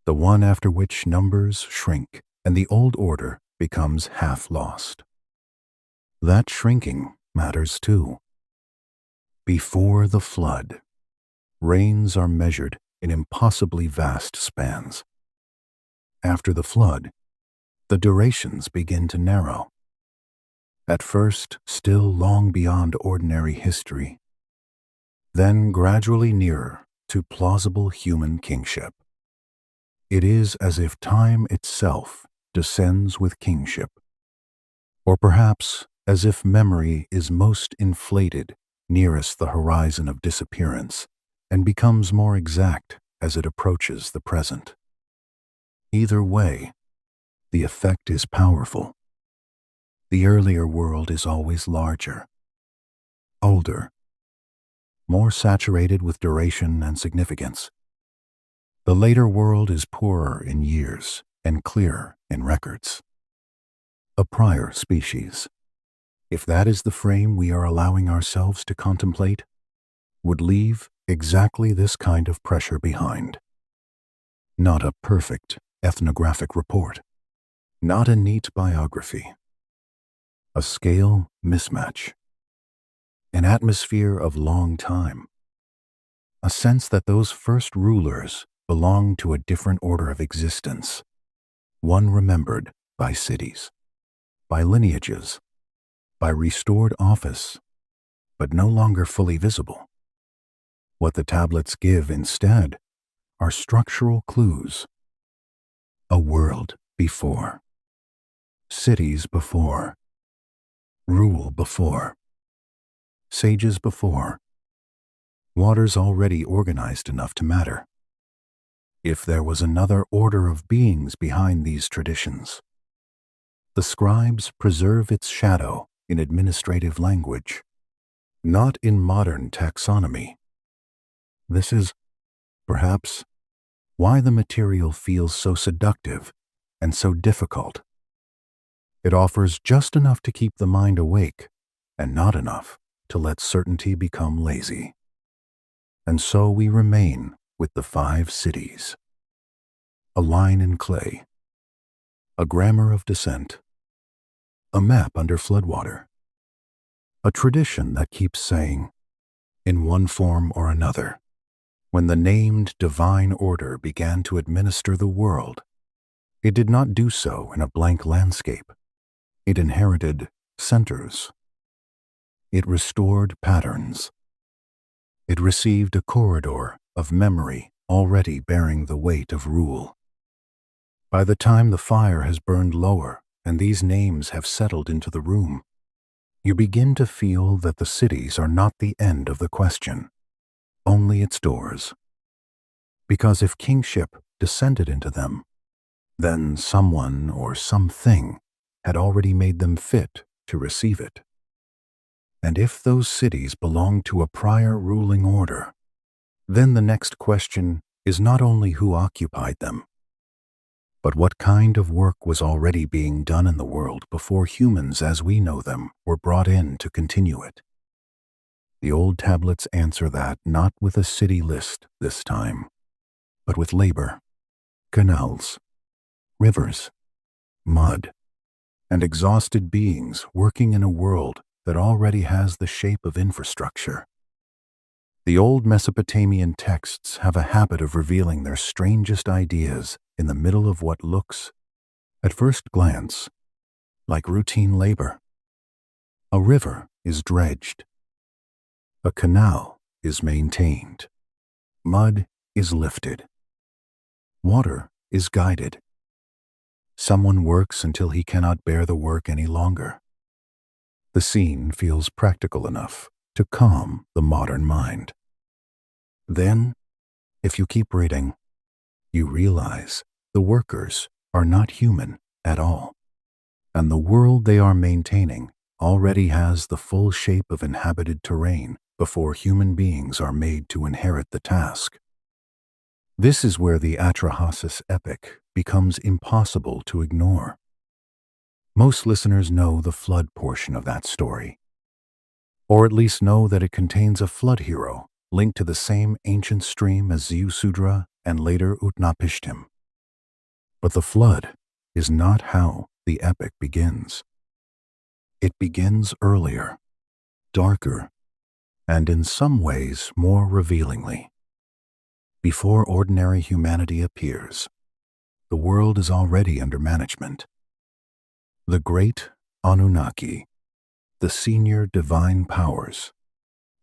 the one after which numbers shrink and the old order becomes half lost. That shrinking matters too. Before the flood, reigns are measured in impossibly vast spans. After the flood, the durations begin to narrow. At first, still long beyond ordinary history, then gradually nearer to plausible human kingship. It is as if time itself descends with kingship, or perhaps as if memory is most inflated nearest the horizon of disappearance and becomes more exact as it approaches the present. Either way, the effect is powerful. The earlier world is always larger, older, more saturated with duration and significance. The later world is poorer in years and clearer in records. A prior species, if that is the frame we are allowing ourselves to contemplate, would leave exactly this kind of pressure behind. Not a perfect ethnographic report, not a neat biography. A scale mismatch. An atmosphere of long time. A sense that those first rulers belonged to a different order of existence, one remembered by cities, by lineages, by restored office, but no longer fully visible. What the tablets give instead are structural clues. A world before, cities before, rule before, sages before. Water's already organized enough to matter. If there was another order of beings behind these traditions, the scribes preserve its shadow in administrative language, not in modern taxonomy. This is, perhaps, why the material feels so seductive and so difficult. It offers just enough to keep the mind awake and not enough to let certainty become lazy. And so we remain with the 5 cities. A line in clay, a grammar of descent, a map under floodwater, a tradition that keeps saying, in one form or another, when the named divine order began to administer the world, it did not do so in a blank landscape. It inherited centers. It restored patterns. It received a corridor of memory already bearing the weight of rule. By the time the fire has burned lower and these names have settled into the room, you begin to feel that the cities are not the end of the question, only its doors. Because if kingship descended into them, then someone or something had already made them fit to receive it. And if those cities belong to a prior ruling order, then the next question is not only who occupied them, but what kind of work was already being done in the world before humans as we know them were brought in to continue it. The old tablets answer that not with a city list this time, but with labor, canals, rivers, mud, and exhausted beings working in a world that already has the shape of infrastructure. The old Mesopotamian texts have a habit of revealing their strangest ideas in the middle of what looks, at first glance, like routine labor. A river is dredged. A canal is maintained. Mud is lifted. Water is guided. Someone works until he cannot bear the work any longer. The scene feels practical enough to calm the modern mind. Then, if you keep reading, you realize the workers are not human at all, and the world they are maintaining already has the full shape of inhabited terrain before human beings are made to inherit the task. This is where the Atrahasis epic becomes impossible to ignore. Most listeners know the flood portion of that story, or at least know that it contains a flood hero linked to the same ancient stream as Ziusudra and later Utnapishtim. But the flood is not how the epic begins. It begins earlier, darker, and in some ways more revealingly. Before ordinary humanity appears, the world is already under management. The great Anunnaki, the senior divine powers,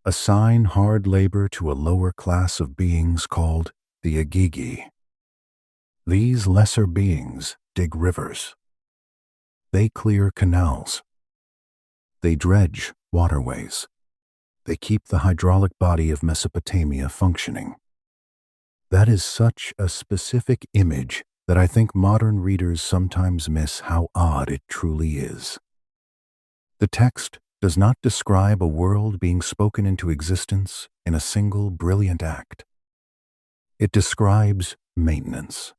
assign hard labor to a lower class of beings called the Agigi. These lesser beings dig rivers. They clear canals. They dredge waterways. They keep the hydraulic body of Mesopotamia functioning. That is such a specific image that I think modern readers sometimes miss how odd it truly is. The text does not describe a world being spoken into existence in a single brilliant act. It describes maintenance,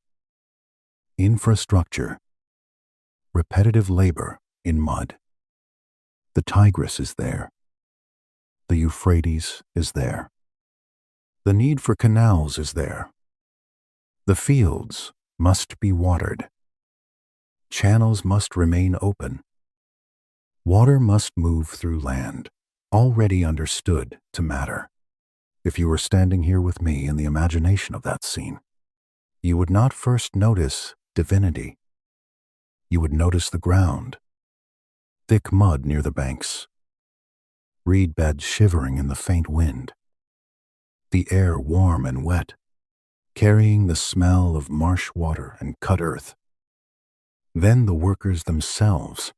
infrastructure, repetitive labor in mud. The Tigris is there. The Euphrates is there. The need for canals is there. The fields must be watered. Channels must remain open. Water must move through land, already understood to matter. If you were standing here with me in the imagination of that scene, you would not first notice divinity. You would notice the ground, thick mud near the banks, reed beds shivering in the faint wind, the air warm and wet, carrying the smell of marsh water and cut earth. Then the workers themselves,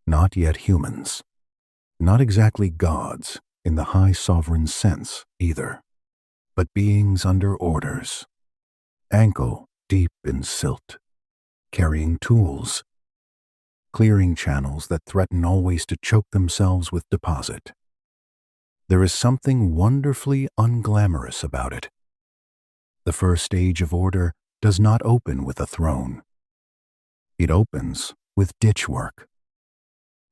not yet humans, not exactly gods in the high sovereign sense either, but beings under orders, ankle deep in silt, carrying tools, clearing channels that threaten always to choke themselves with deposit. There is something wonderfully unglamorous about it. The first age of order does not open with a throne. It opens with ditch work.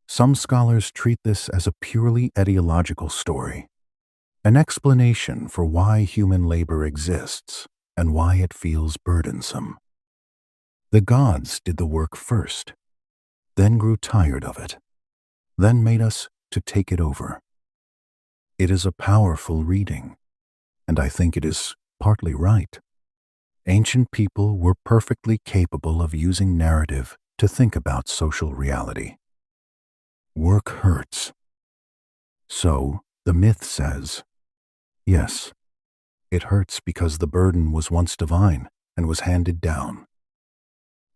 Some scholars treat this as a purely ideological story, an explanation for why human labor exists and why it feels burdensome. The gods did the work first, then grew tired of it, then made us to take it over. It is a powerful reading, and I think it is partly right. Ancient people were perfectly capable of using narrative to think about social reality. Work hurts. So, the myth says, yes, it hurts because the burden was once divine and was handed down.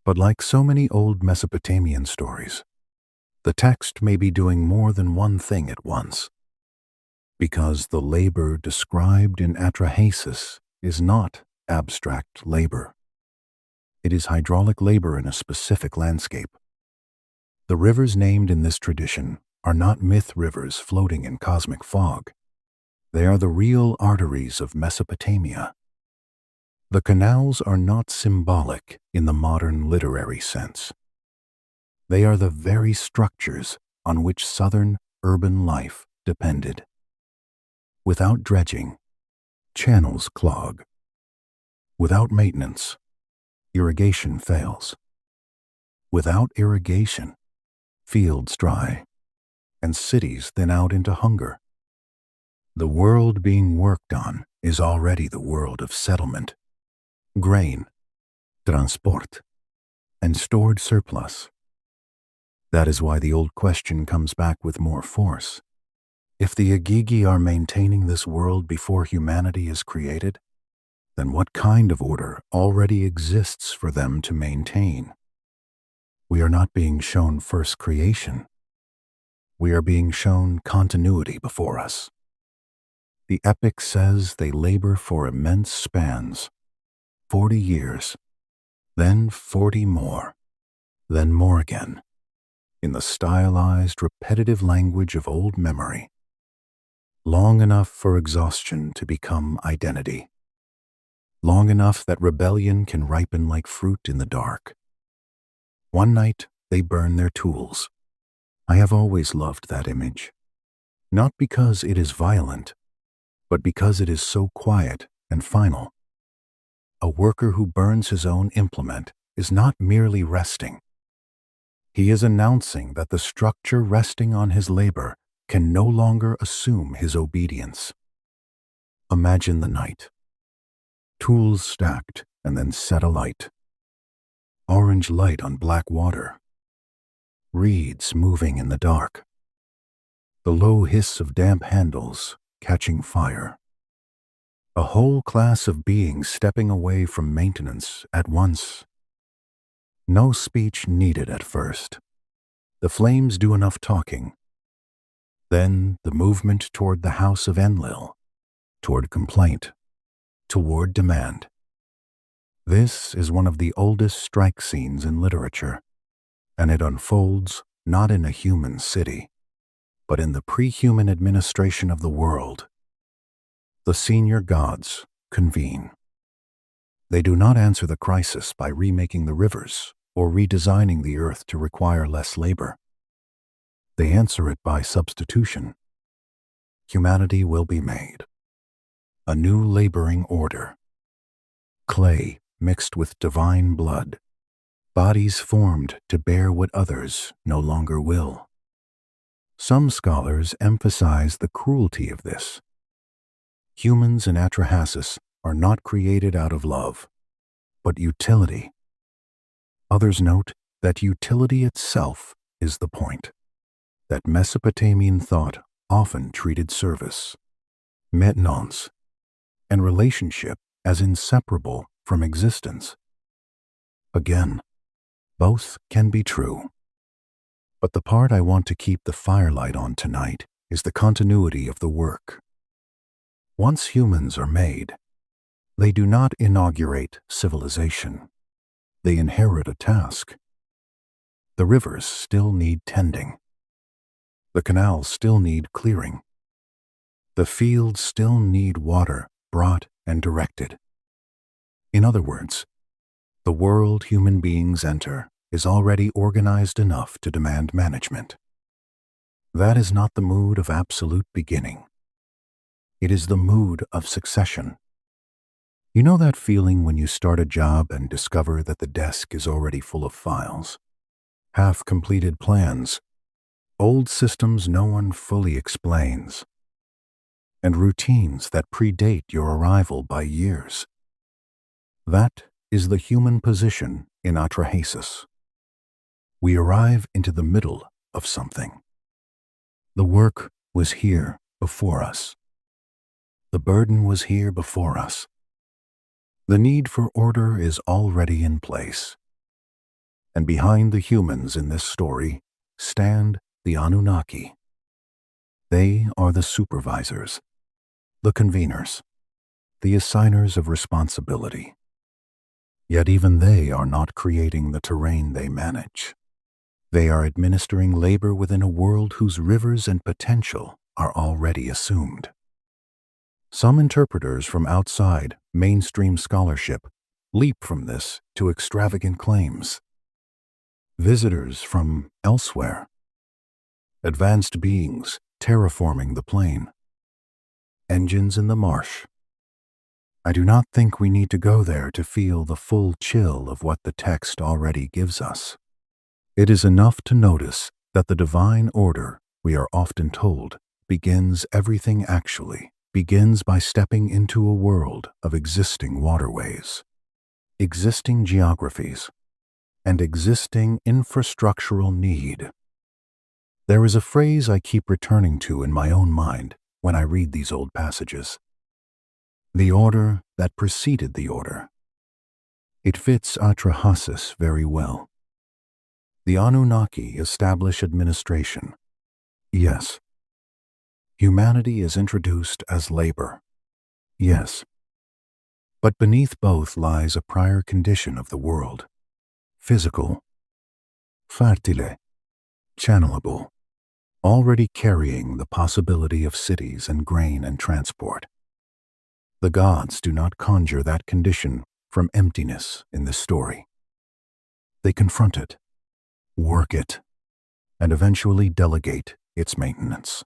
But like so many old Mesopotamian stories, the text may be doing more than one thing at once, because the labor described in Atrahasis is not abstract labor. It is hydraulic labor in a specific landscape. The rivers named in this tradition are not myth rivers floating in cosmic fog. They are the real arteries of Mesopotamia. The canals are not symbolic in the modern literary sense. They are the very structures on which southern urban life depended. Without dredging, channels clog. Without maintenance, irrigation fails. Without irrigation, fields dry, and cities thin out into hunger. The world being worked on is already the world of settlement, grain, transport, and stored surplus. That is why the old question comes back with more force. If the Agigi are maintaining this world before humanity is created, then what kind of order already exists for them to maintain? We are not being shown first creation. We are being shown continuity before us. The epic says they labor for immense spans, 40 years, then 40 more, then more again, in the stylized, repetitive language of old memory, long enough for exhaustion to become identity, long enough that rebellion can ripen like fruit in the dark. One night, they burn their tools. I have always loved that image, not because it is violent, but because it is so quiet and final. A worker who burns his own implement is not merely resting. He is announcing that the structure resting on his labor can no longer assume his obedience. Imagine the night. Tools stacked and then set alight. Orange light on black water. Reeds moving in the dark. The low hiss of damp handles catching fire. A whole class of beings stepping away from maintenance at once. No speech needed at first. The flames do enough talking. Then the movement toward the house of Enlil, toward complaint, toward demand. This is one of the oldest strike scenes in literature, and it unfolds not in a human city, but in the pre-human administration of the world. The senior gods convene. They do not answer the crisis by remaking the rivers or redesigning the earth to require less labor. They answer it by substitution. Humanity will be made. A new laboring order. Clay mixed with divine blood. Bodies formed to bear what others no longer will. Some scholars emphasize the cruelty of this. Humans in Atrahasis are not created out of love, but utility. Others note that utility itself is the point, that Mesopotamian thought often treated service, maintenance, and relationship as inseparable from existence. Again, both can be true. But the part I want to keep the firelight on tonight is the continuity of the work. Once humans are made, they do not inaugurate civilization. They inherit a task. The rivers still need tending. The canals still need clearing. The fields still need water brought and directed. In other words, the world human beings enter is already organized enough to demand management. That is not the mood of absolute beginning. It is the mood of succession. You know that feeling when you start a job and discover that the desk is already full of files, half-completed plans, old systems no one fully explains, and routines that predate your arrival by years? That is the human position in atrahasis. We arrive into the middle of something. The work was here before us. The burden was here before us. The need for order is already in place. And behind the humans in this story stand the Anunnaki. They are the supervisors, the conveners, the assigners of responsibility. Yet even they are not creating the terrain they manage. They are administering labor within a world whose rivers and potential are already assumed. Some interpreters from outside mainstream scholarship leap from this to extravagant claims. Visitors from elsewhere, advanced beings terraforming the plane, engines in the marsh. I do not think we need to go there to feel the full chill of what the text already gives us. It is enough to notice that the divine order, we are often told, begins by stepping into a world of existing waterways, existing geographies, and existing infrastructural need. There is a phrase I keep returning to in my own mind when I read these old passages. The order that preceded the order. It fits atrahasis very well. The Anunnaki establish administration. Yes. Humanity is introduced as labor. Yes. But beneath both lies a prior condition of the world. Physical, fertile, channelable, already carrying the possibility of cities and grain and transport. The gods do not conjure that condition from emptiness in this story. They confront it, work it, and eventually delegate its maintenance.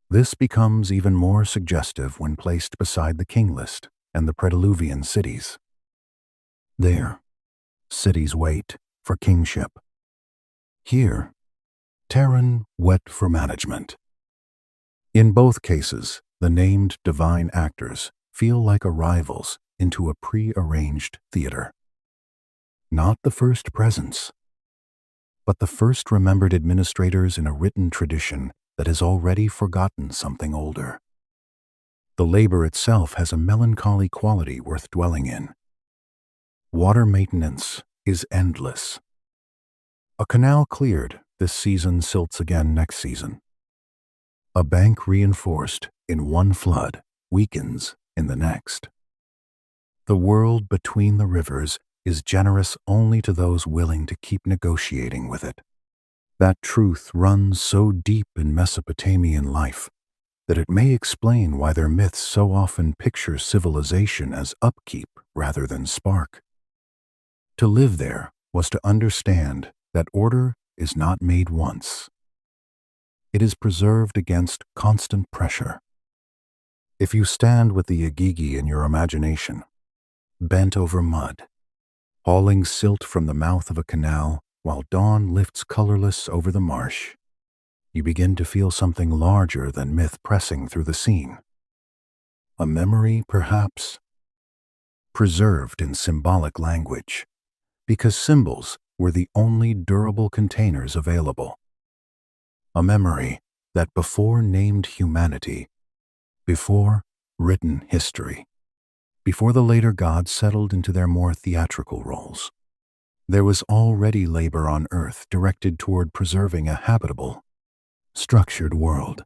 This becomes even more suggestive when placed beside the king list and the prediluvian cities. There, cities wait for kingship. Here, Terran wet for management. In both cases, the named divine actors feel like arrivals into a pre-arranged theater. Not the first presence, but the first remembered administrators in a written tradition that has already forgotten something older. The labor itself has a melancholy quality worth dwelling in. Water maintenance is endless. A canal cleared this season silts again next season. A bank reinforced in one flood weakens in the next. The world between the rivers is generous only to those willing to keep negotiating with it. That truth runs so deep in Mesopotamian life that it may explain why their myths so often picture civilization as upkeep rather than spark. To live there was to understand that order is not made once. It is preserved against constant pressure. If you stand with the Igigi in your imagination, bent over mud, hauling silt from the mouth of a canal while dawn lifts colorless over the marsh, you begin to feel something larger than myth pressing through the scene. A memory, perhaps, preserved in symbolic language, because symbols were the only durable containers available. A memory that before named humanity, before written history, before the later gods settled into their more theatrical roles, there was already labor on earth directed toward preserving a habitable, structured world.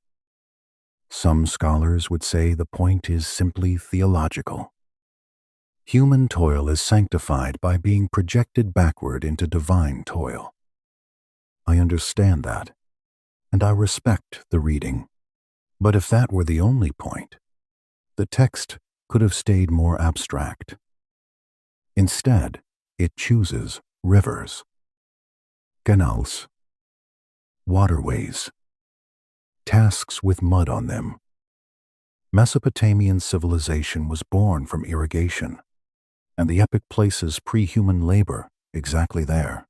Some scholars would say the point is simply theological. Human toil is sanctified by being projected backward into divine toil. I understand that, and I respect the reading. But if that were the only point, the text could have stayed more abstract. Instead, it chooses rivers, canals, waterways, tasks with mud on them. Mesopotamian civilization was born from irrigation, and the epic places pre-human labor exactly there.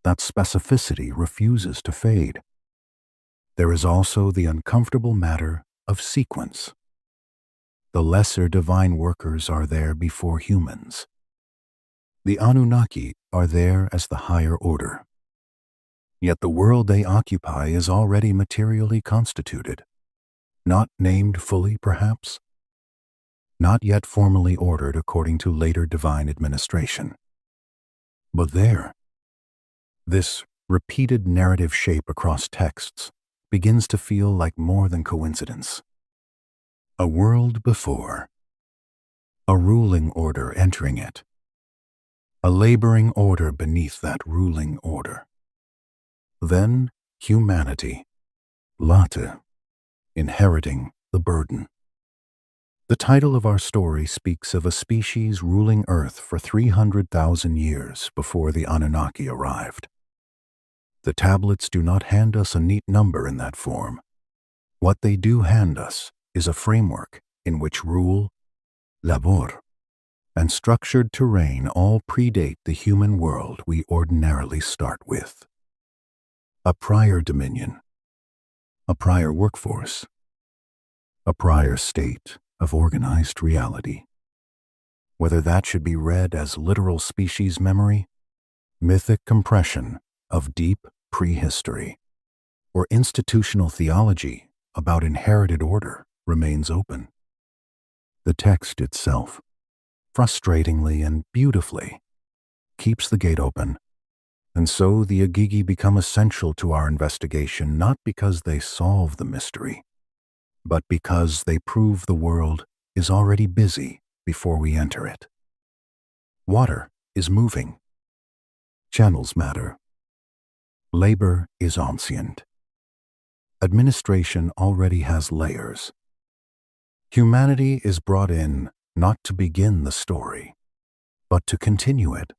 That specificity refuses to fade. There is also the uncomfortable matter of sequence. The lesser divine workers are there before humans. The Anunnaki are there as the higher order. Yet the world they occupy is already materially constituted. Not named fully, perhaps? Not yet formally ordered according to later divine administration. But there, this repeated narrative shape across texts begins to feel like more than coincidence. A world before, a ruling order entering it, a laboring order beneath that ruling order. Then humanity, Late, inheriting the burden. The title of our story speaks of a species ruling Earth for 300,000 years before the Anunnaki arrived. The tablets do not hand us a neat number in that form. What they do hand us is a framework in which rule, labor, and structured terrain all predate the human world we ordinarily start with. A prior dominion, a prior workforce, a prior state of organized reality. Whether that should be read as literal species memory, mythic compression of deep prehistory, or institutional theology about inherited order remains open. The text itself, frustratingly and beautifully, keeps the gate open, and so the Agigi become essential to our investigation not because they solve the mystery, but because they prove the world is already busy before we enter it. Water is moving. Channels matter. Labor is ancient. Administration already has layers. Humanity is brought in not to begin the story, but to continue it.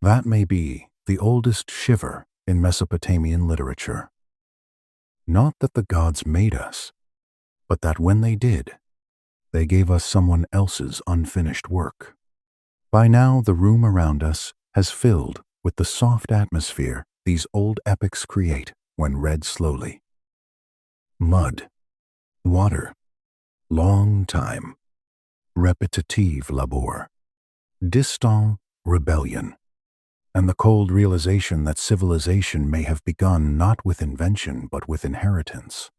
That may be the oldest shiver in Mesopotamian literature. Not that the gods made us, but that when they did, they gave us someone else's unfinished work. By now, the room around us has filled with the soft atmosphere these old epics create when read slowly. Mud, water, long time, repetitive labor, distant rebellion, and the cold realization that civilization may have begun not with invention but with inheritance.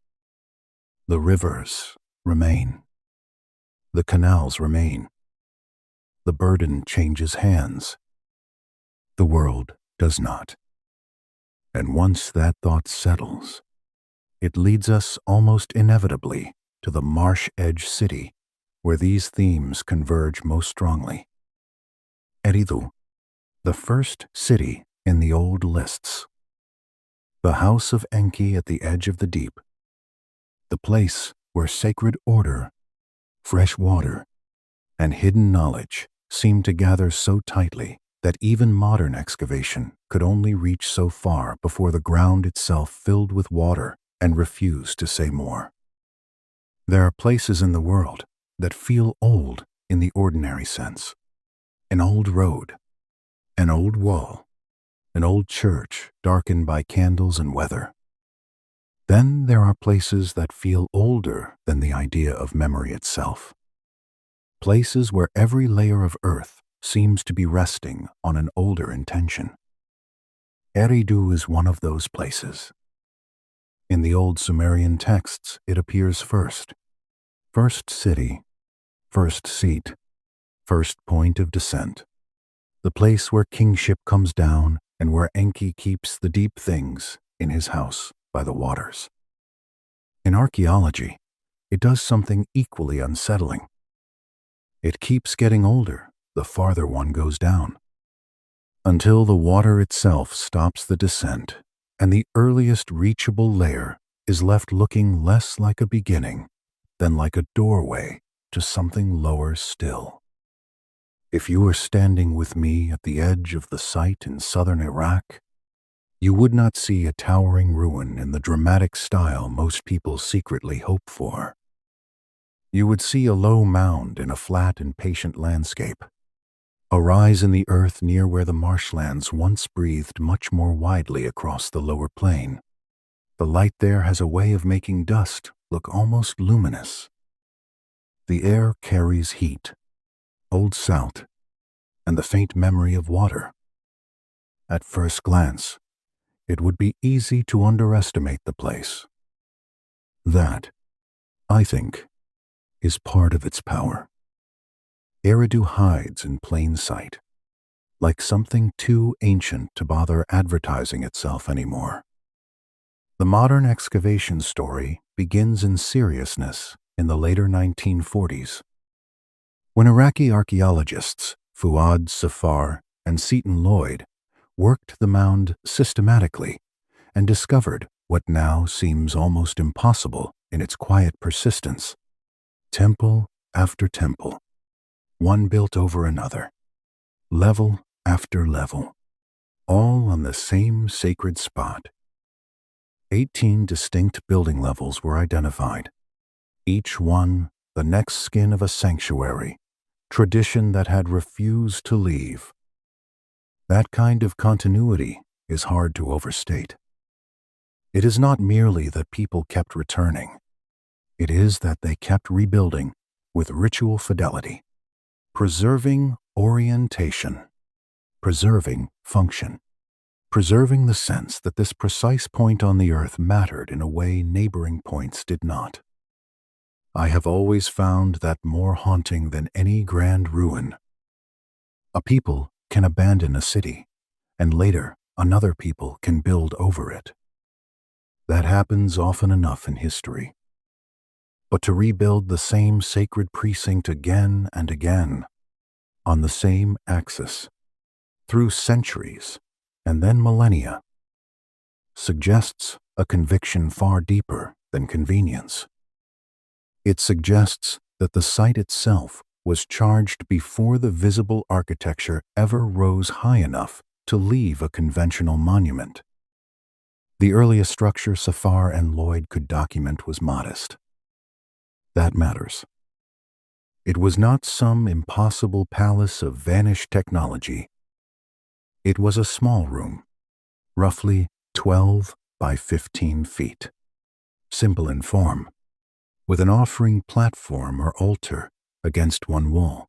The rivers remain. The canals remain. The burden changes hands. The world does not. And once that thought settles, it leads us almost inevitably to the marsh edge city where these themes converge most strongly. Eridu, the first city in the old lists. The house of Enki at the edge of the deep. The place where sacred order, fresh water, and hidden knowledge seem to gather so tightly that even modern excavation could only reach so far before the ground itself filled with water and refused to say more. There are places in the world that feel old in the ordinary sense. An old road, an old wall, an old church darkened by candles and weather. Then there are places that feel older than the idea of memory itself. Places where every layer of earth seems to be resting on an older intention. Eridu is one of those places. In the old Sumerian texts, it appears first. First city, first seat, first point of descent. The place where kingship comes down and where Enki keeps the deep things in his house. by the waters. In archaeology, it does something equally unsettling. It keeps getting older the farther one goes down, until the water itself stops the descent and the earliest reachable layer is left looking less like a beginning than like a doorway to something lower still. If you were standing with me at the edge of the site in southern Iraq, you would not see a towering ruin in the dramatic style most people secretly hope for. You would see a low mound in a flat and patient landscape, a rise in the earth near where the marshlands once breathed much more widely across the lower plain. The light there has a way of making dust look almost luminous. The air carries heat, old salt, and the faint memory of water. At first glance, it would be easy to underestimate the place. That, I think, is part of its power. Eridu hides in plain sight, like something too ancient to bother advertising itself anymore. The modern excavation story begins in seriousness in the later 1940s, when Iraqi archaeologists Fuad Safar and Seton Lloyd worked the mound systematically and discovered what now seems almost impossible in its quiet persistence. Temple after temple, one built over another, level after level, all on the same sacred spot. 18 distinct building levels were identified, each one the next skin of a sanctuary, tradition that had refused to leave. That kind of continuity is hard to overstate. It is not merely that people kept returning. It is that they kept rebuilding with ritual fidelity, preserving orientation, preserving function, preserving the sense that this precise point on the earth mattered in a way neighboring points did not. I have always found that more haunting than any grand ruin. A people can abandon a city, and later another people can build over it. That happens often enough in history. But to rebuild the same sacred precinct again and again, on the same axis, through centuries and then millennia, suggests a conviction far deeper than convenience. It suggests that the site itself was charged before the visible architecture ever rose high enough to leave a conventional monument. The earliest structure Safar and Lloyd could document was modest. That matters. It was not some impossible palace of vanished technology. It was a small room, roughly 12 by 15 feet, simple in form, with an offering platform or altar against one wall.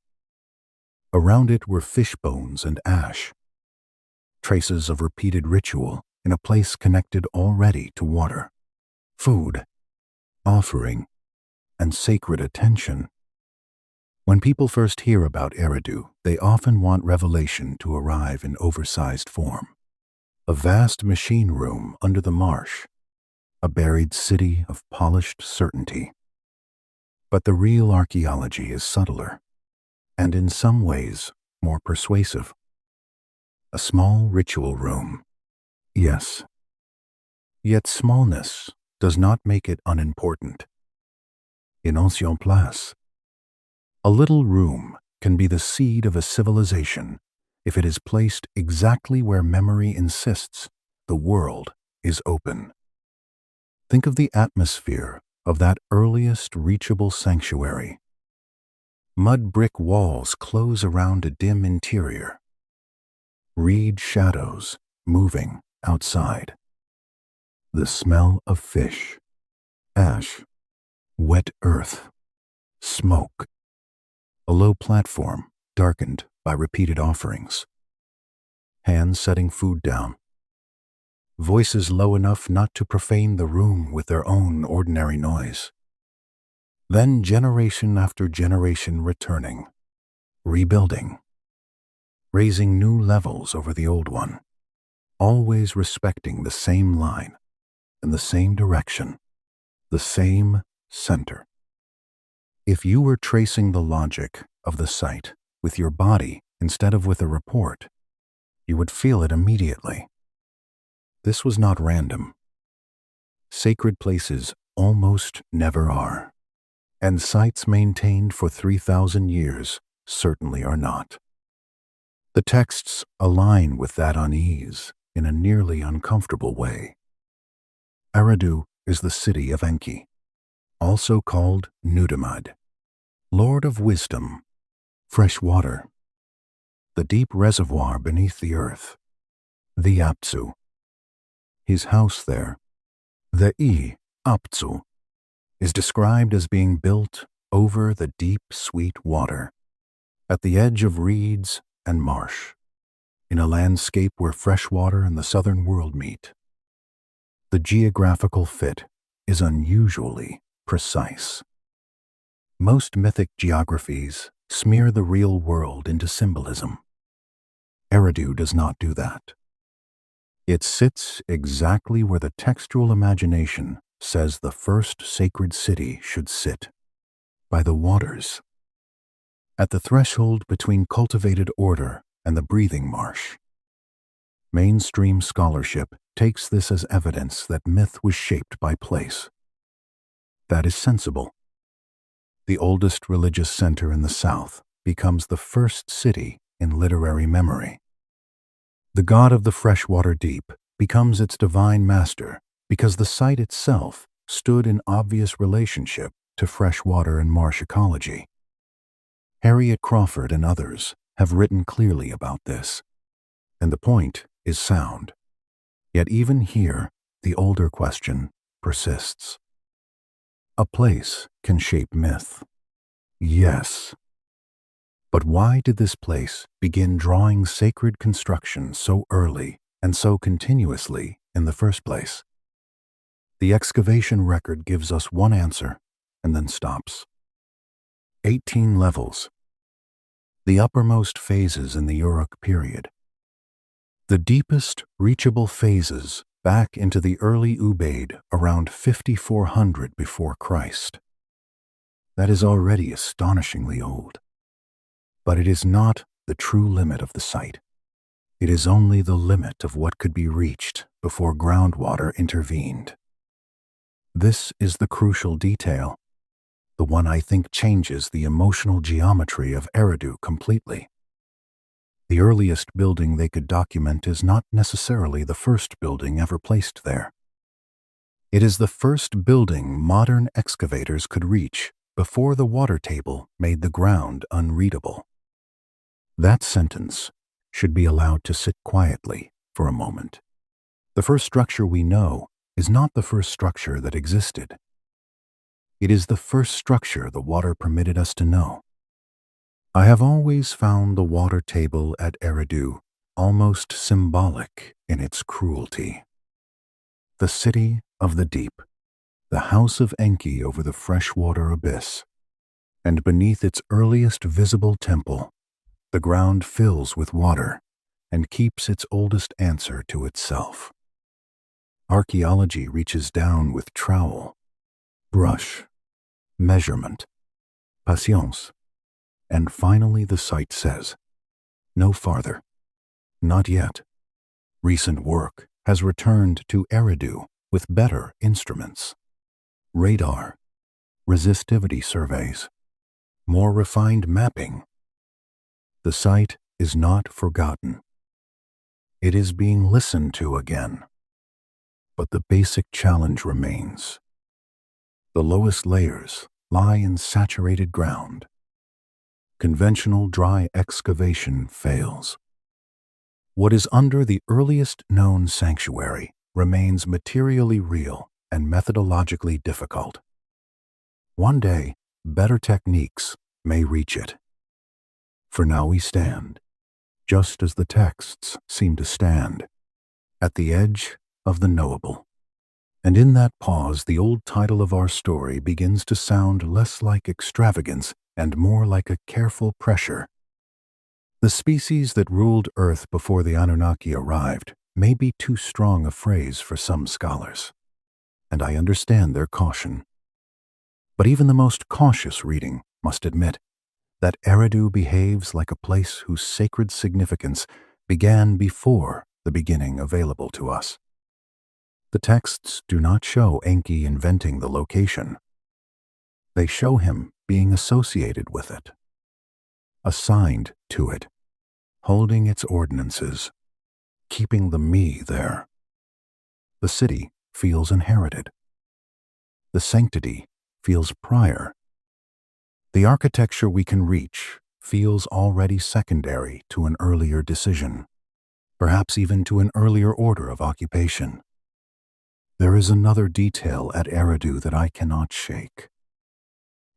Around it were fish bones and ash, traces of repeated ritual in a place connected already to water, food, offering, and sacred attention. When people first hear about Eridu, they often want revelation to arrive in oversized form. A vast machine room under the marsh, a buried city of polished certainty. But the real archaeology is subtler, and in some ways more persuasive. A small ritual room, yes. Yet smallness does not make it unimportant. In ancien place, a little room can be the seed of a civilization if it is placed exactly where memory insists the world is open. Think of the atmosphere of that earliest reachable sanctuary. Mud brick walls close around a dim interior. Reed shadows moving outside. The smell of fish, ash, wet earth, smoke. A low platform darkened by repeated offerings. Hands setting food down. Voices low enough not to profane the room with their own ordinary noise. Then generation after generation returning, rebuilding, raising new levels over the old one, always respecting the same line. in the same direction, the same center. If you were tracing the logic of the site with your body instead of with a report, you would feel it immediately. This was not random. Sacred places almost never are, and sites maintained for 3,000 years certainly are not. The texts align with that unease in a nearly uncomfortable way. Eridu is the city of Enki, also called Nudimmud, Lord of Wisdom, fresh water, the deep reservoir beneath the earth, the Apsu. His house there, the Apsu, is described as being built over the deep, sweet water, at the edge of reeds and marsh, in a landscape where fresh water and the southern world meet. The geographical fit is unusually precise. Most mythic geographies smear the real world into symbolism. Eridu does not do that. It sits exactly where the textual imagination says the first sacred city should sit, by the waters, at the threshold between cultivated order and the breathing marsh. Mainstream scholarship takes this as evidence that myth was shaped by place. That is sensible. The oldest religious center in the South becomes the first city in literary memory. The god of the freshwater deep becomes its divine master because the site itself stood in obvious relationship to freshwater and marsh ecology. Harriet Crawford and others have written clearly about this, and the point is sound. Yet even here, the older question persists. A place can shape myth. Yes. But why did this place begin drawing sacred construction so early and so continuously in the first place? The excavation record gives us one answer and then stops. 18 levels. The uppermost phases in the Uruk period. The deepest reachable phases back into the early Ubaid around 5400 before Christ. That is already astonishingly old. But it is not the true limit of the site. It is only the limit of what could be reached before groundwater intervened. This is the crucial detail, the one I think changes the emotional geometry of Eridu completely. The earliest building they could document is not necessarily the first building ever placed there. It is the first building modern excavators could reach before the water table made the ground unreadable. That sentence should be allowed to sit quietly for a moment. The first structure we know is not the first structure that existed. It is the first structure the water permitted us to know. I have always found the water table at Eridu almost symbolic in its cruelty. The city of the deep, the house of Enki over the freshwater abyss, and beneath its earliest visible temple, the ground fills with water and keeps its oldest answer to itself. Archaeology reaches down with trowel, brush, measurement, patience, and finally the site says, no farther, not yet. Recent work has returned to Eridu with better instruments, radar, resistivity surveys, more refined mapping. The site is not forgotten. It is being listened to again. But the basic challenge remains. The lowest layers lie in saturated ground. Conventional dry excavation fails. What is under the earliest known sanctuary remains materially real and methodologically difficult. One day, better techniques may reach it. For now we stand, just as the texts seem to stand, at the edge of the knowable. And in that pause, the old title of our story begins to sound less like extravagance and more like a careful pressure. The species that ruled Earth before the Anunnaki arrived may be too strong a phrase for some scholars. and I understand their caution. But even the most cautious reading must admit that Eridu behaves like a place whose sacred significance began before the beginning available to us. The texts do not show Enki inventing the location. They show him being associated with it, assigned to it, holding its ordinances, keeping the me there. The city feels inherited. The sanctity feels prior. The architecture we can reach feels already secondary to an earlier decision, perhaps even to an earlier order of occupation. There is another detail at Eridu that I cannot shake.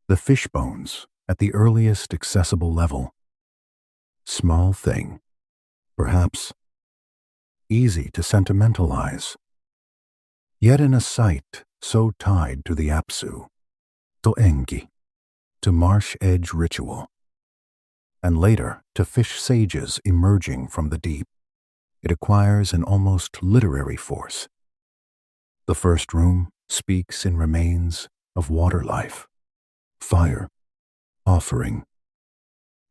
The fish bones at the earliest accessible level. Small thing, perhaps easy to sentimentalize. Yet in a site so tied to the apsu, to Enki, to marsh edge ritual, and later to fish sages emerging from the deep, it acquires an almost literary force. The first room speaks in remains of water life, fire, offering.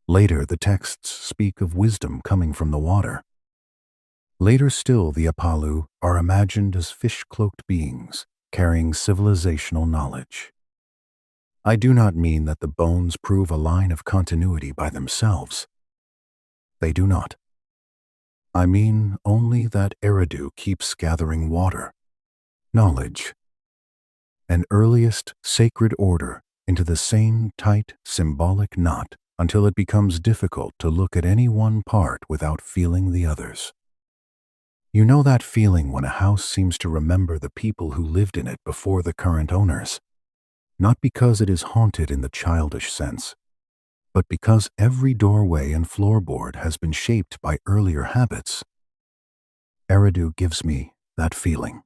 Later the texts speak of wisdom coming from the water. Later still the apkallu are imagined as fish-cloaked beings carrying civilizational knowledge. I do not mean that the bones prove a line of continuity by themselves. They do not. I mean only that Eridu keeps gathering water, knowledge, an earliest sacred order into the same tight symbolic knot until it becomes difficult to look at any one part without feeling the others. You know that feeling when a house seems to remember the people who lived in it before the current owners, not because it is haunted in the childish sense, but because every doorway and floorboard has been shaped by earlier habits. Eridu gives me that feeling.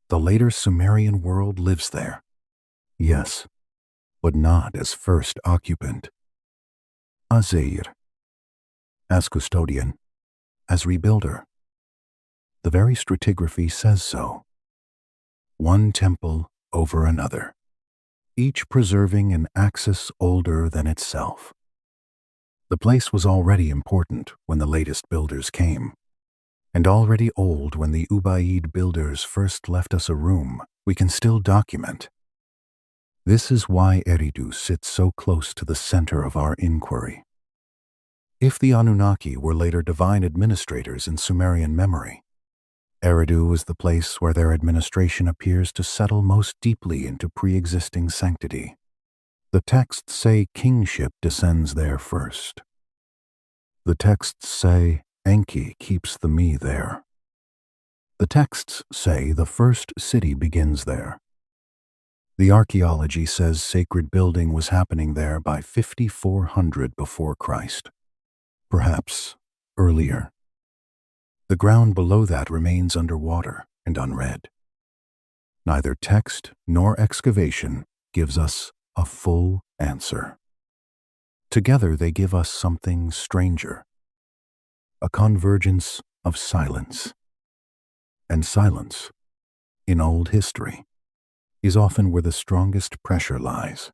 The later Sumerian world lives there. Yes, but not as first occupant. As heir, as custodian, as rebuilder. The very stratigraphy says so. One temple over another, each preserving an axis older than itself. The place was already important when the latest builders came, and already old when the Ubaid builders first left us a room we can still document. This is why Eridu sits so close to the center of our inquiry. If the Anunnaki were later divine administrators in Sumerian memory, Eridu is the place where their administration appears to settle most deeply into pre-existing sanctity. The texts say kingship descends there first. The texts say Enki keeps the me there. The texts say the first city begins there. The archaeology says sacred building was happening there by 5400 before Christ, perhaps earlier. The ground below that remains underwater and unread. Neither text nor excavation gives us a full answer. Together they give us something stranger, a convergence of silence. And silence, in old history, is often where the strongest pressure lies.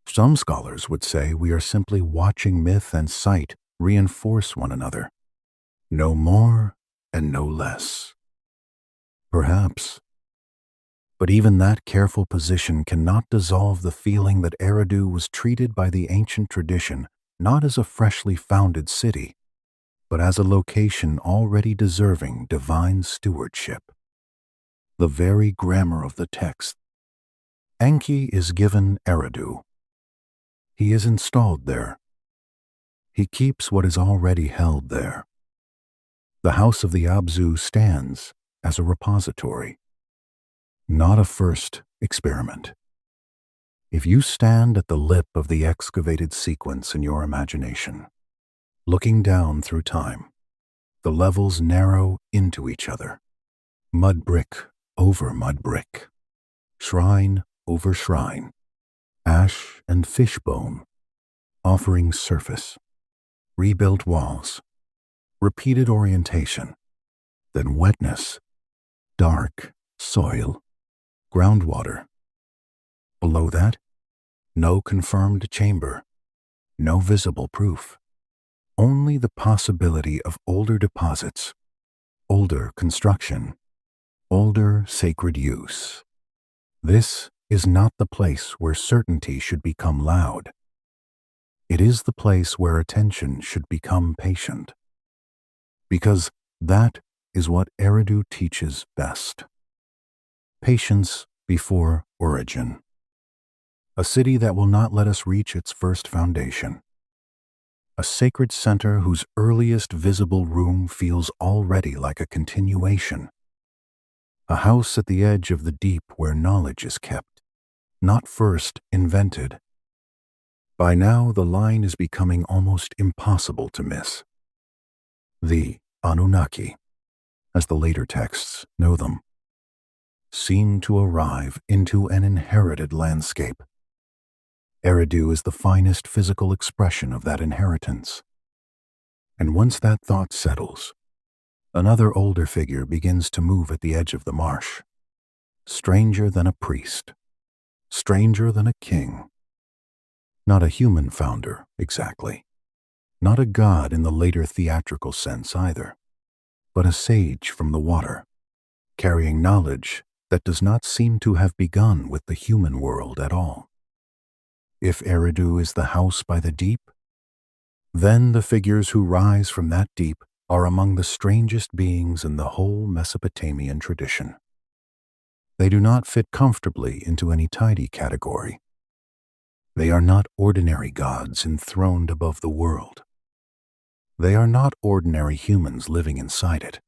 Some scholars would say we are simply watching myth and sight reinforce one another. No more and no less. Perhaps. But even that careful position cannot dissolve the feeling that Eridu was treated by the ancient tradition not as a freshly founded city, but as a location already deserving divine stewardship. The very grammar of the text. Enki is given Eridu. He is installed there. He keeps what is already held there. The house of the Abzu stands as a repository, not a first experiment. If you stand at the lip of the excavated sequence in your imagination, looking down through time, the levels narrow into each other. Mud brick over mud brick, shrine over shrine, ash and fishbone, offering surface, rebuilt walls, repeated orientation, then wetness, dark soil, groundwater. Below that, no confirmed chamber, no visible proof. Only the possibility of older deposits, older construction, older sacred use. This is not the place where certainty should become loud. It is the place where attention should become patient. Because that is what Eridu teaches best. Patience before origin. A city that will not let us reach its first foundation. A sacred center whose earliest visible room feels already like a continuation. A house at the edge of the deep where knowledge is kept, not first invented. By now, the line is becoming almost impossible to miss. The Anunnaki, as the later texts know them, seem to arrive into an inherited landscape. Eridu is the finest physical expression of that inheritance. And once that thought settles, another older figure begins to move at the edge of the marsh. Stranger than a priest, stranger than a king. Not a human founder, exactly. Not a god in the later theatrical sense either, but a sage from the water, carrying knowledge that does not seem to have begun with the human world at all. If Eridu is the house by the deep, then the figures who rise from that deep are among the strangest beings in the whole Mesopotamian tradition. They do not fit comfortably into any tidy category. They are not ordinary gods enthroned above the world. They are not ordinary humans living inside it.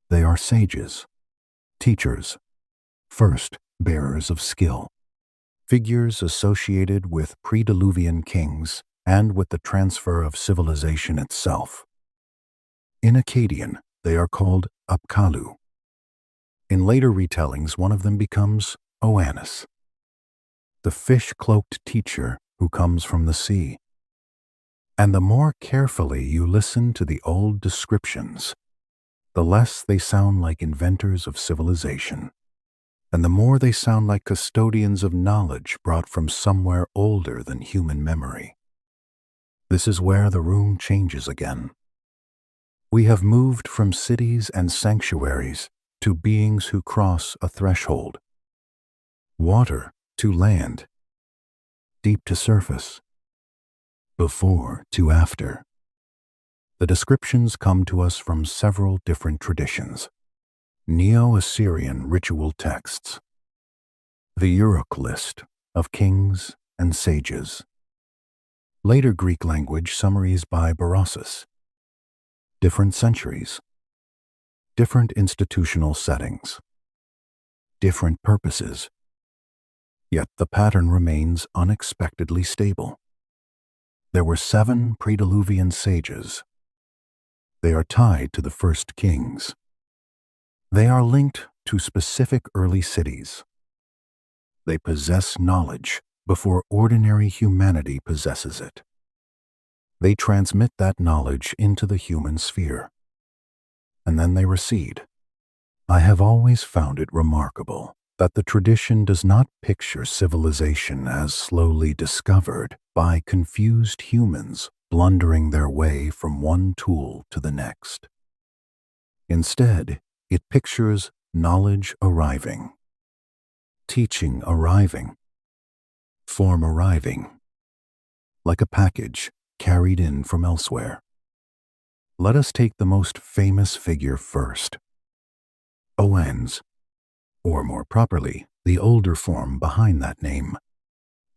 They are sages, teachers, first bearers of skill, figures associated with prediluvian kings and with the transfer of civilization itself. In Akkadian, they are called apkallu. In later retellings, one of them becomes Oannes, the fish-cloaked teacher who comes from the sea. And the more carefully you listen to the old descriptions, the less they sound like inventors of civilization, and the more they sound like custodians of knowledge brought from somewhere older than human memory. This is where the room changes again. We have moved from cities and sanctuaries to beings who cross a threshold. Water to land, deep to surface, before to after. The descriptions come to us from several different traditions. Neo-Assyrian ritual texts, the Uruk list of kings and sages, later Greek language summaries by Berossus, different centuries, different institutional settings, different purposes, yet the pattern remains unexpectedly stable. There were 7 prediluvian sages. They are tied to the first kings. They are linked to specific early cities. They possess knowledge before ordinary humanity possesses it. They transmit that knowledge into the human sphere, and then they recede. I have always found it remarkable that the tradition does not picture civilization as slowly discovered by confused humans blundering their way from one tool to the next. Instead, it pictures knowledge arriving, teaching arriving, form arriving, like a package carried in from elsewhere. Let us take the most famous figure first, Oannes, or more properly, the older form behind that name,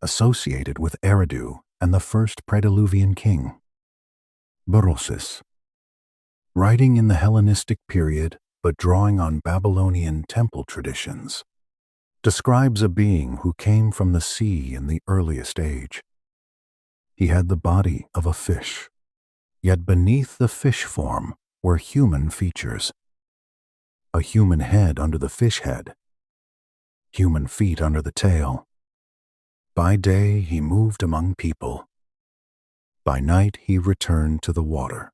associated with Eridu and the first prediluvian king, Berossus. Writing in the Hellenistic period, but drawing on Babylonian temple traditions, describes a being who came from the sea in the earliest age. He had the body of a fish, yet beneath the fish form were human features. A human head under the fish head, human feet under the tail. By day he moved among people. By night he returned to the water.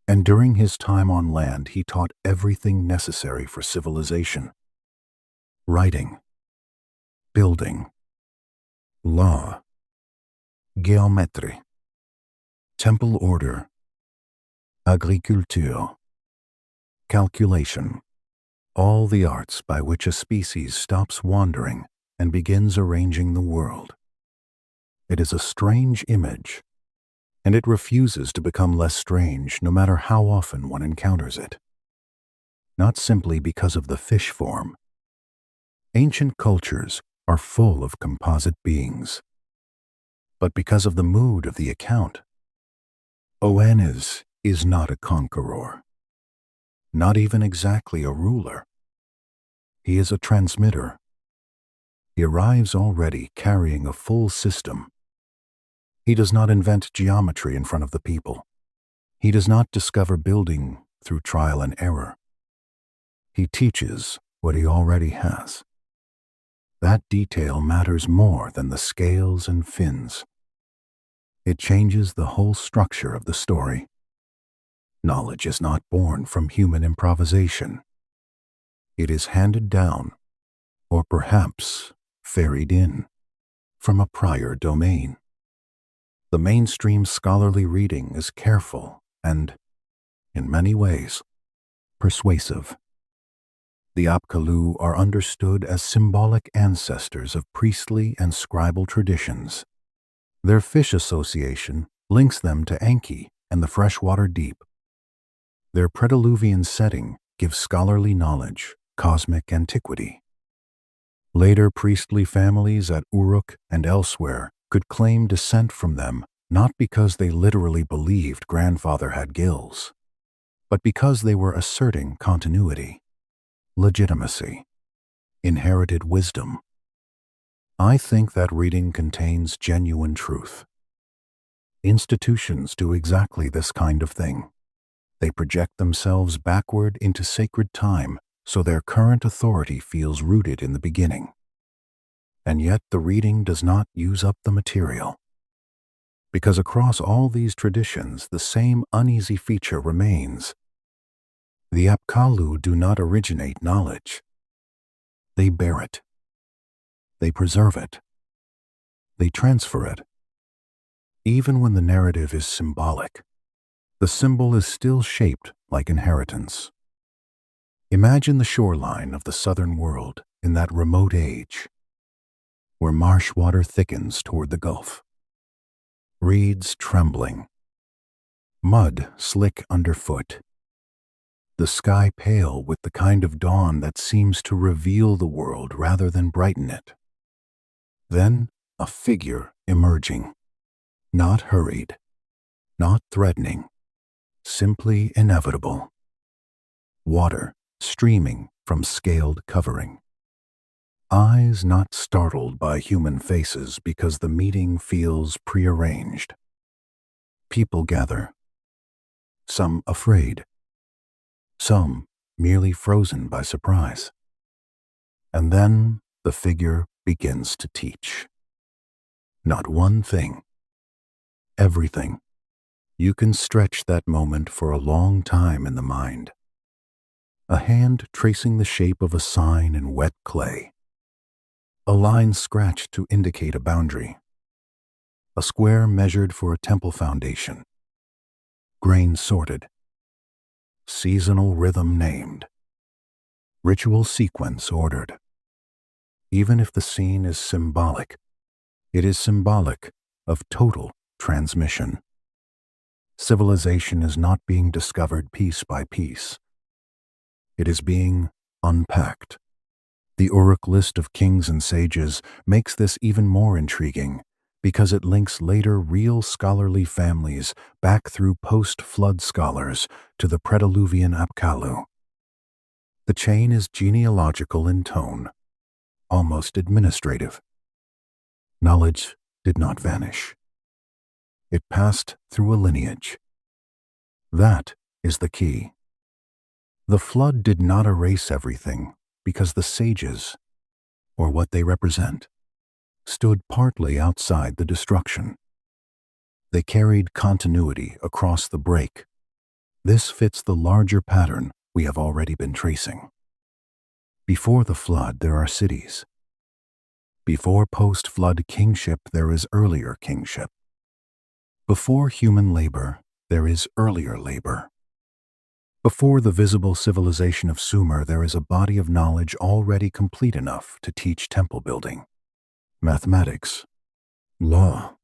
And during his time on land he taught everything necessary for civilization. writing, building, law, géométrie, temple order, agriculture, calculation, all the arts by which a species stops wandering and begins arranging the world. It is a strange image, and it refuses to become less strange no matter how often one encounters it. Not simply because of the fish form. Ancient cultures are full of composite beings, but because of the mood of the account. Oannes is not a conqueror, not even exactly a ruler. He is a transmitter. He arrives already carrying a full system. He does not invent geometry in front of the people. He does not discover building through trial and error. He teaches what he already has. That detail matters more than the scales and fins. It changes the whole structure of the story. Knowledge is not born from human improvisation. It is handed down, or perhaps ferried in, from a prior domain. The mainstream scholarly reading is careful and, in many ways, persuasive. The apkallu are understood as symbolic ancestors of priestly and scribal traditions. Their fish association links them to Enki and the freshwater deep. Their prediluvian setting gives scholarly knowledge, cosmic antiquity. Later priestly families at Uruk and elsewhere could claim descent from them not because they literally believed grandfather had gills, but because they were asserting continuity, legitimacy, inherited wisdom. I think that reading contains genuine truth. Institutions do exactly this kind of thing. They project themselves backward into sacred time so their current authority feels rooted in the beginning. And yet the reading does not use up the material. Because across all these traditions, the same uneasy feature remains. The apkallu do not originate knowledge. They bear it. They preserve it. They transfer it. Even when the narrative is symbolic, the symbol is still shaped like inheritance. Imagine the shoreline of the southern world in that remote age, where marsh water thickens toward the Gulf. Reeds trembling. Mud slick underfoot. The sky pale with the kind of dawn that seems to reveal the world rather than brighten it. Then a figure emerging, not hurried, not threatening, simply inevitable. Water streaming from scaled covering. Eyes not startled by human faces because the meeting feels prearranged. People gather, some afraid, some merely frozen by surprise. And then the figure begins to teach. Not one thing, everything. You can stretch that moment for a long time in the mind. A hand tracing the shape of a sign in wet clay. A line scratched to indicate a boundary. A square measured for a temple foundation. Grain sorted. Seasonal rhythm named. Ritual sequence ordered. Even if the scene is symbolic, it is symbolic of total transmission. Civilization is not being discovered piece by piece. It is being unpacked. The Uruk list of kings and sages makes this even more intriguing because it links later real scholarly families back through post-flood scholars to the prediluvian apkallu. The chain is genealogical in tone, almost administrative. Knowledge did not vanish. It passed through a lineage. That is the key. The flood did not erase everything because the sages, or what they represent, stood partly outside the destruction. They carried continuity across the break. This fits the larger pattern we have already been tracing. Before the flood, there are cities. Before post-flood kingship, there is earlier kingship. Before human labor, there is earlier labor. Before the visible civilization of Sumer, there is a body of knowledge already complete enough to teach temple building, mathematics, law,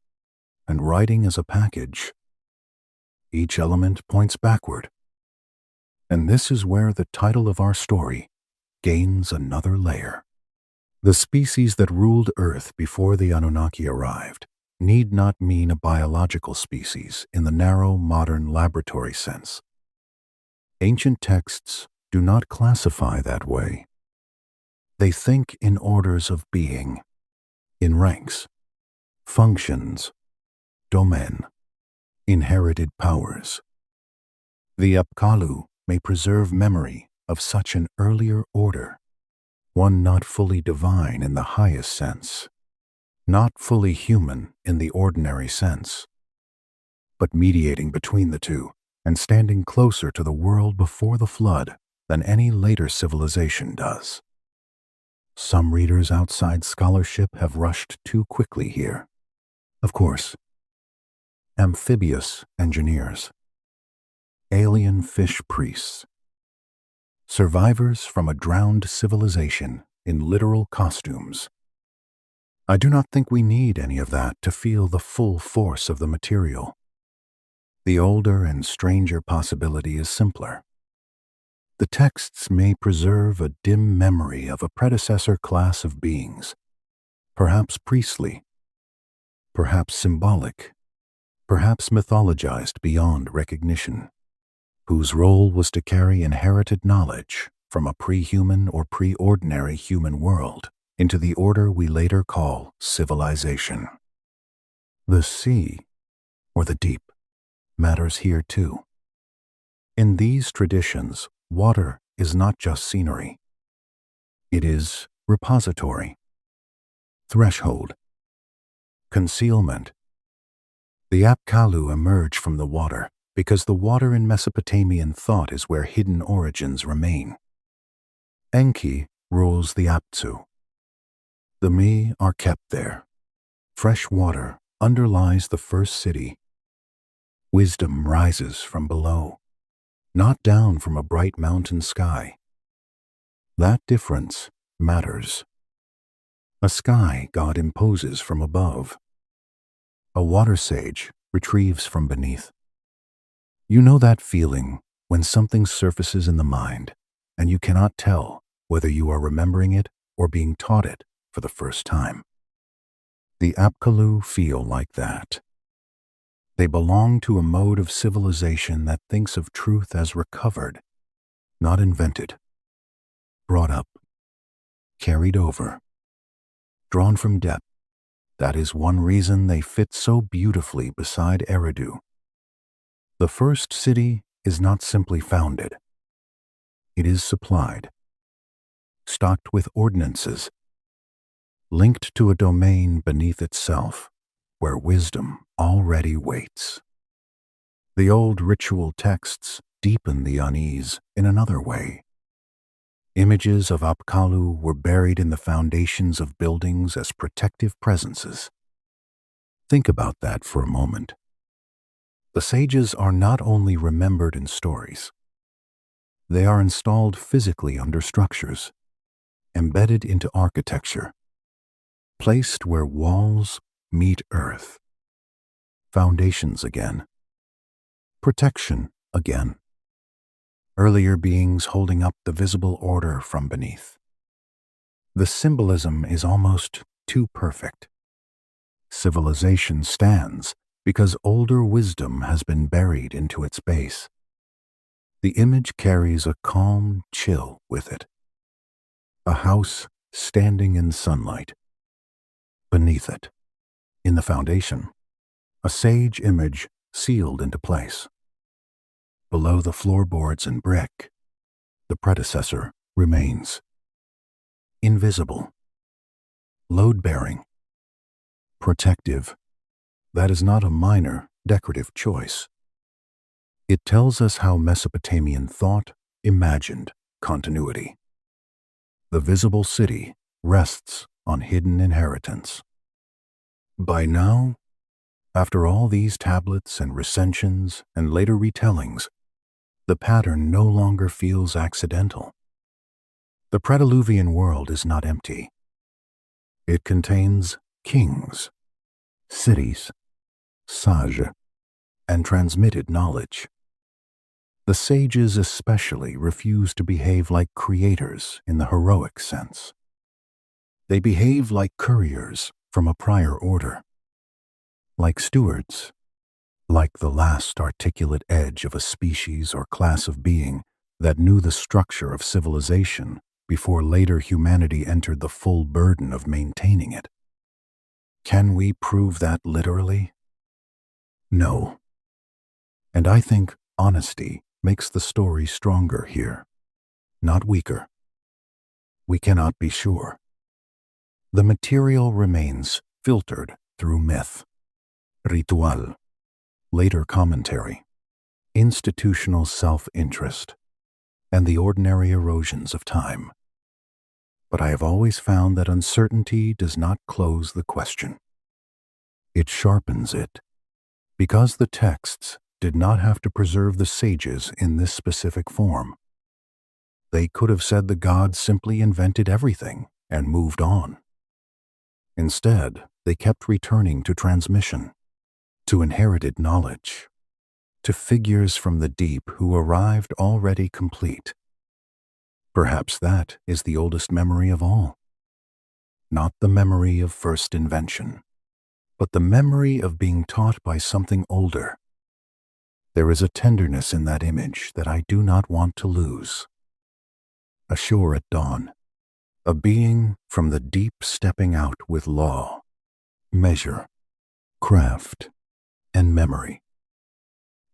and writing as a package. Each element points backward. And this is where the title of our story gains another layer. The species that ruled Earth before the Anunnaki arrived need not mean a biological species in the narrow modern laboratory sense. Ancient texts do not classify that way. They think in orders of being, in ranks, functions, domain, inherited powers. The apkallu may preserve memory of such an earlier order, one not fully divine in the highest sense, not fully human in the ordinary sense, but mediating between the two and standing closer to the world before the flood than any later civilization does. Some readers outside scholarship have rushed too quickly here. Of course, amphibious engineers, alien fish priests, survivors from a drowned civilization in literal costumes. I do not think we need any of that to feel the full force of the material. The older and stranger possibility is simpler. The texts may preserve a dim memory of a predecessor class of beings, perhaps priestly, perhaps symbolic, perhaps mythologized beyond recognition, whose role was to carry inherited knowledge from a pre-human or pre-ordinary human world into the order we later call civilization. The sea, or the deep, matters here too. In these traditions, water is not just scenery. It is repository, threshold, concealment. The apkallu emerge from the water because the water in Mesopotamian thought is where hidden origins remain. Enki rules the Apsu. The Mi are kept there. Fresh water underlies the first city. Wisdom rises from below, not down from a bright mountain sky. That difference matters. A sky god imposes from above. A water sage retrieves from beneath. You know that feeling when something surfaces in the mind and you cannot tell whether you are remembering it or being taught it for the first time. The apkallu feel like that. They belong to a mode of civilization that thinks of truth as recovered, not invented, brought up, carried over, drawn from depth. That is one reason they fit so beautifully beside Eridu. The first city is not simply founded. It is supplied, stocked with ordinances, linked to a domain beneath itself, where wisdom already waits. The old ritual texts deepen the unease in another way. Images of apkallu were buried in the foundations of buildings as protective presences. Think about that for a moment. The sages are not only remembered in stories. They are installed physically under structures, embedded into architecture, placed where walls meet earth. Foundations again. Protection again. Earlier beings holding up the visible order from beneath. The symbolism is almost too perfect. Civilization stands because older wisdom has been buried into its base. The image carries a calm chill with it. A house standing in sunlight. Beneath it, in the foundation, a sage image sealed into place. Below the floorboards and brick, the predecessor remains. Invisible, load-bearing, protective. That is not a minor, decorative choice. It tells us how Mesopotamian thought imagined continuity. the visible city rests on hidden inheritance. By now, after all these tablets and recensions and later retellings, the pattern no longer feels accidental. The prediluvian world is not empty. It contains kings, cities, sages, and transmitted knowledge. The sages especially refuse to behave like creators in the heroic sense. They behave like couriers from a prior order, like stewards, like the last articulate edge of a species or class of being that knew the structure of civilization before later humanity entered the full burden of maintaining it. Can we prove that literally? No. And I think honesty makes the story stronger here, not weaker. We cannot be sure. The material remains filtered through myth, ritual, later commentary, institutional self-interest, and the ordinary erosions of time. But I have always found that uncertainty does not close the question. It sharpens it, because the texts did not have to preserve the sages in this specific form. They could have said the gods simply invented everything and moved on. Instead, they kept returning to transmission, to inherited knowledge, to figures from the deep who arrived already complete. Perhaps that is the oldest memory of all. Not the memory of first invention, but the memory of being taught by something older. There is a tenderness in that image that I do not want to lose. A shore at dawn, a being from the deep stepping out with law, measure, craft, and memory.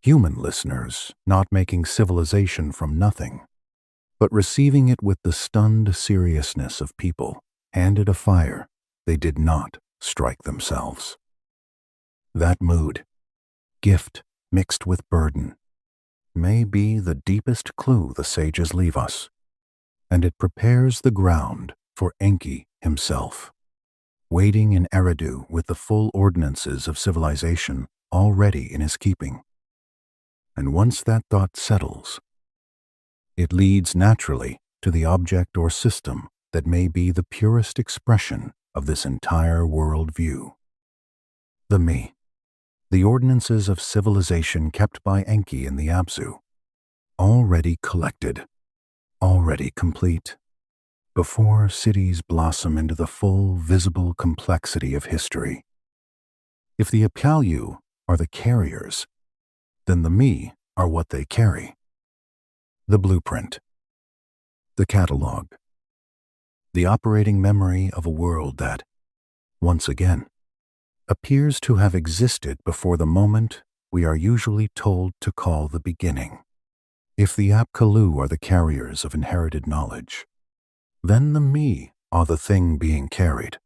Human listeners not making civilization from nothing, but receiving it with the stunned seriousness of people handed a fire they did not strike themselves. That mood, gift mixed with burden, may be the deepest clue the sages leave us, and it prepares the ground for Enki himself, waiting in Eridu with the full ordinances of civilization already in his keeping. And once that thought settles, it leads naturally to the object or system that may be the purest expression of this entire world view. The me, the ordinances of civilization kept by Enki in the Abzu, already collected, already complete, before cities blossom into the full visible complexity of history. If the apkallu are the carriers, then the me are what they carry. The blueprint, the catalog, the operating memory of a world that, once again, appears to have existed before the moment we are usually told to call the beginning. If the apkallu are the carriers of inherited knowledge, then the me are the thing being carried.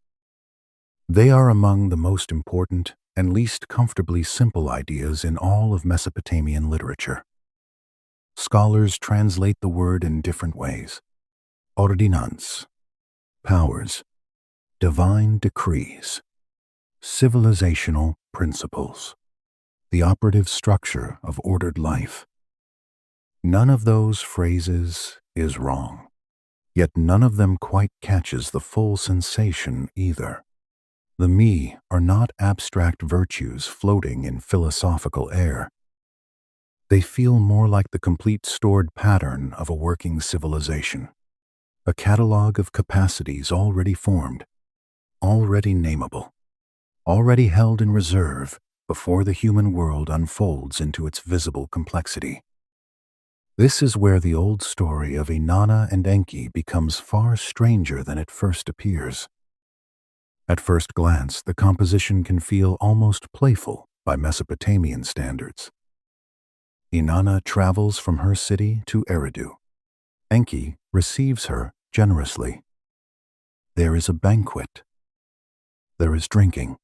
They are among the most important and least comfortably simple ideas in all of Mesopotamian literature. Scholars translate the word in different ways. Ordinances, powers, divine decrees, civilizational principles, the operative structure of ordered life. None of those phrases is wrong, yet none of them quite catches the full sensation either. The me are not abstract virtues floating in philosophical air. They feel more like the complete stored pattern of a working civilization, a catalog of capacities already formed, already nameable, already held in reserve before the human world unfolds into its visible complexity. This is where the old story of Inanna and Enki becomes far stranger than it first appears. At first glance, the composition can feel almost playful by Mesopotamian standards. Inanna travels from her city to Eridu. Enki receives her generously. There is a banquet. There is drinking.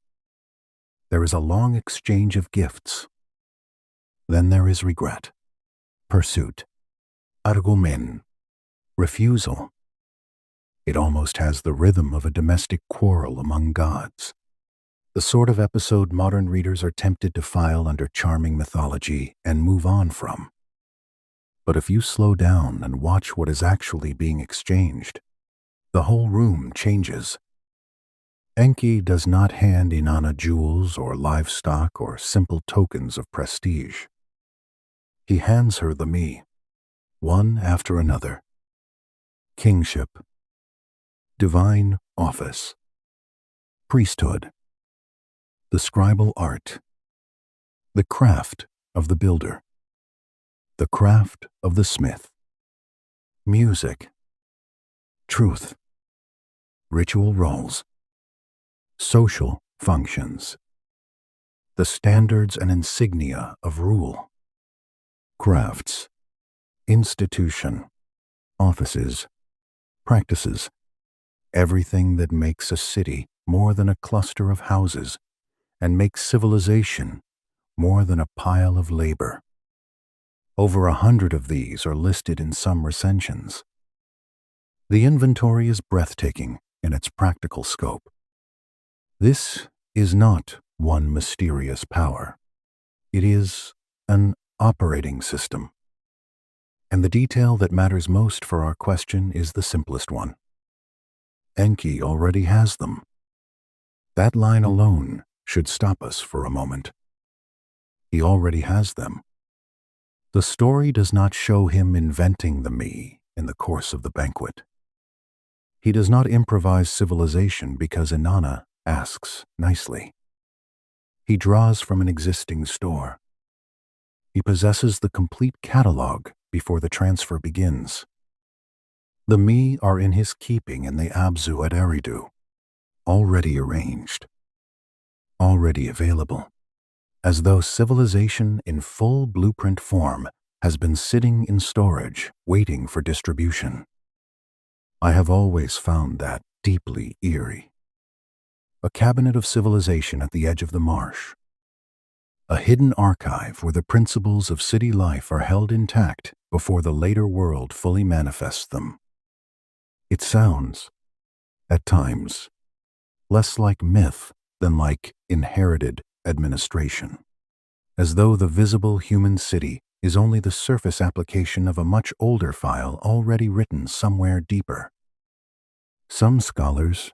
There is a long exchange of gifts. Then there is regret, pursuit, argument, refusal. It almost has the rhythm of a domestic quarrel among gods. The sort of episode modern readers are tempted to file under charming mythology and move on from. But if you slow down and watch what is actually being exchanged, the whole room changes. Enki does not hand Inanna jewels or livestock or simple tokens of prestige. He hands her the me, one after another. Kingship, divine office, priesthood, the scribal art, the craft of the builder, the craft of the smith, music, truth, ritual roles, social functions, the standards and insignia of rule, crafts, institution, offices, practices, everything that makes a city more than a cluster of houses and makes civilization more than a pile of labor. Over 100 of these are listed in some recensions. The inventory is breathtaking in its practical scope. This is not one mysterious power. It is an operating system. And the detail that matters most for our question is the simplest one. Enki already has them. That line alone should stop us for a moment. He already has them. The story does not show him inventing the me in the course of the banquet. He does not improvise civilization because Inanna asks nicely. He draws from an existing store. He possesses the complete catalog before the transfer begins. The me are in his keeping in the Abzu at Eridu, already arranged, already available, as though civilization in full blueprint form has been sitting in storage, waiting for distribution. I have always found that deeply eerie. A cabinet of civilization at the edge of the marsh. A hidden archive where the principles of city life are held intact before the later world fully manifests them. It sounds, at times, less like myth than like inherited administration, as though the visible human city is only the surface application of a much older file already written somewhere deeper. Some scholars,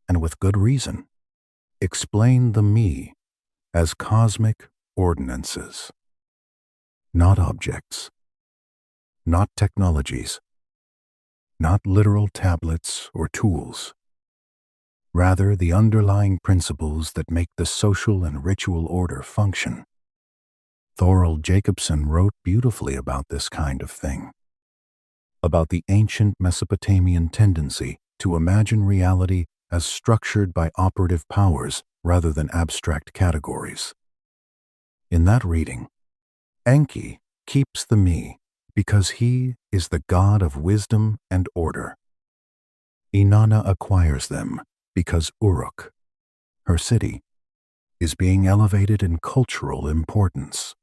and with good reason, explain the me as cosmic ordinances, not objects, not technologies, not literal tablets or tools, rather the underlying principles that make the social and ritual order function. Thorald Jacobson wrote beautifully about this kind of thing, about the ancient Mesopotamian tendency to imagine reality as structured by operative powers rather than abstract categories. In that reading, Enki keeps the me because he is the god of wisdom and order. Inanna acquires them because Uruk, her city, is being elevated in cultural importance.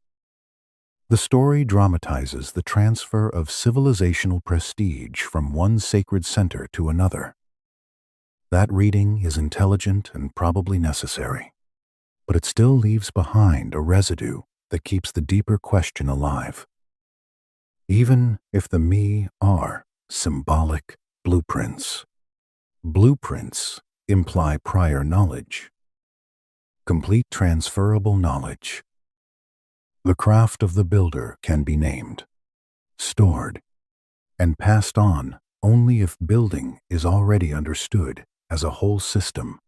The story dramatizes the transfer of civilizational prestige from one sacred center to another. That reading is intelligent and probably necessary, but it still leaves behind a residue that keeps the deeper question alive. Even if the me are symbolic blueprints, blueprints imply prior knowledge, complete transferable knowledge. The craft of the builder can be named, stored, and passed on only if building is already understood as a whole system.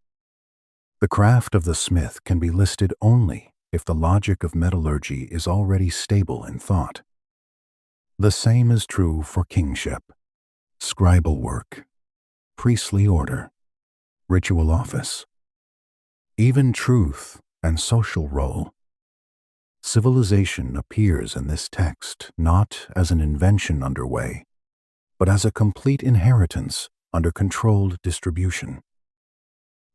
The craft of the smith can be listed only if the logic of metallurgy is already stable in thought. The same is true for kingship, scribal work, priestly order, ritual office, even truth and social role. Civilization appears in this text not as an invention underway, but as a complete inheritance under controlled distribution.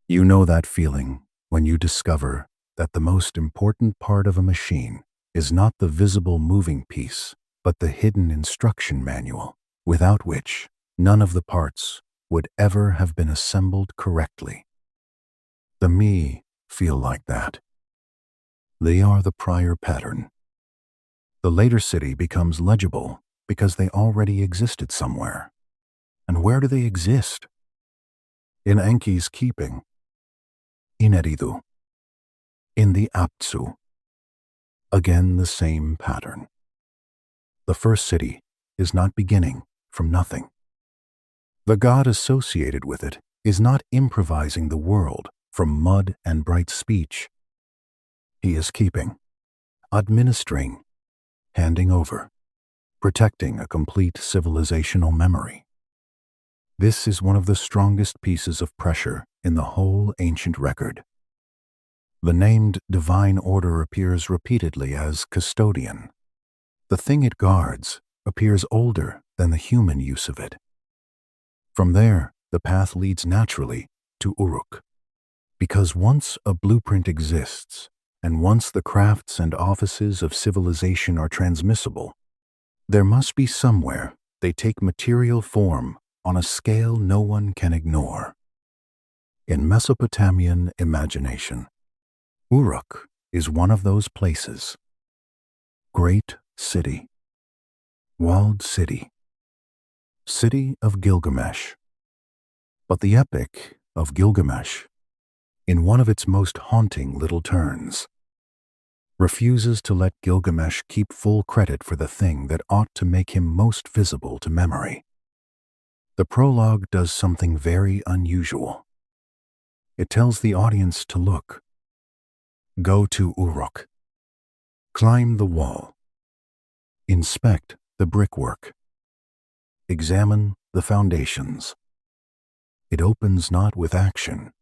You know that feeling when you discover that the most important part of a machine is not the visible moving piece, but the hidden instruction manual, without which none of the parts would ever have been assembled correctly. The me feel like that. They are the prior pattern. The later city becomes legible because they already existed somewhere. And where do they exist? In Enki's keeping, in Eridu, in the apkallu. Again the same pattern. The first city is not beginning from nothing. The god associated with it is not improvising the world from mud and bright speech. He is keeping, administering, handing over, protecting a complete civilizational memory. This is one of the strongest pieces of pressure in the whole ancient record. The named divine order appears repeatedly as custodian. The thing it guards appears older than the human use of it. From there, the path leads naturally to Uruk. Because once a blueprint exists, and once the crafts and offices of civilization are transmissible, there must be somewhere they take material form on a scale no one can ignore. In Mesopotamian imagination, Uruk is one of those places. Great city, walled city, city of Gilgamesh. But the epic of Gilgamesh, in one of its most haunting little turns, refuses to let Gilgamesh keep full credit for the thing that ought to make him most visible to memory. The prologue does something very unusual. It tells the audience to look. Go to Uruk. Climb the wall. Inspect the brickwork. Examine the foundations. It opens not with action,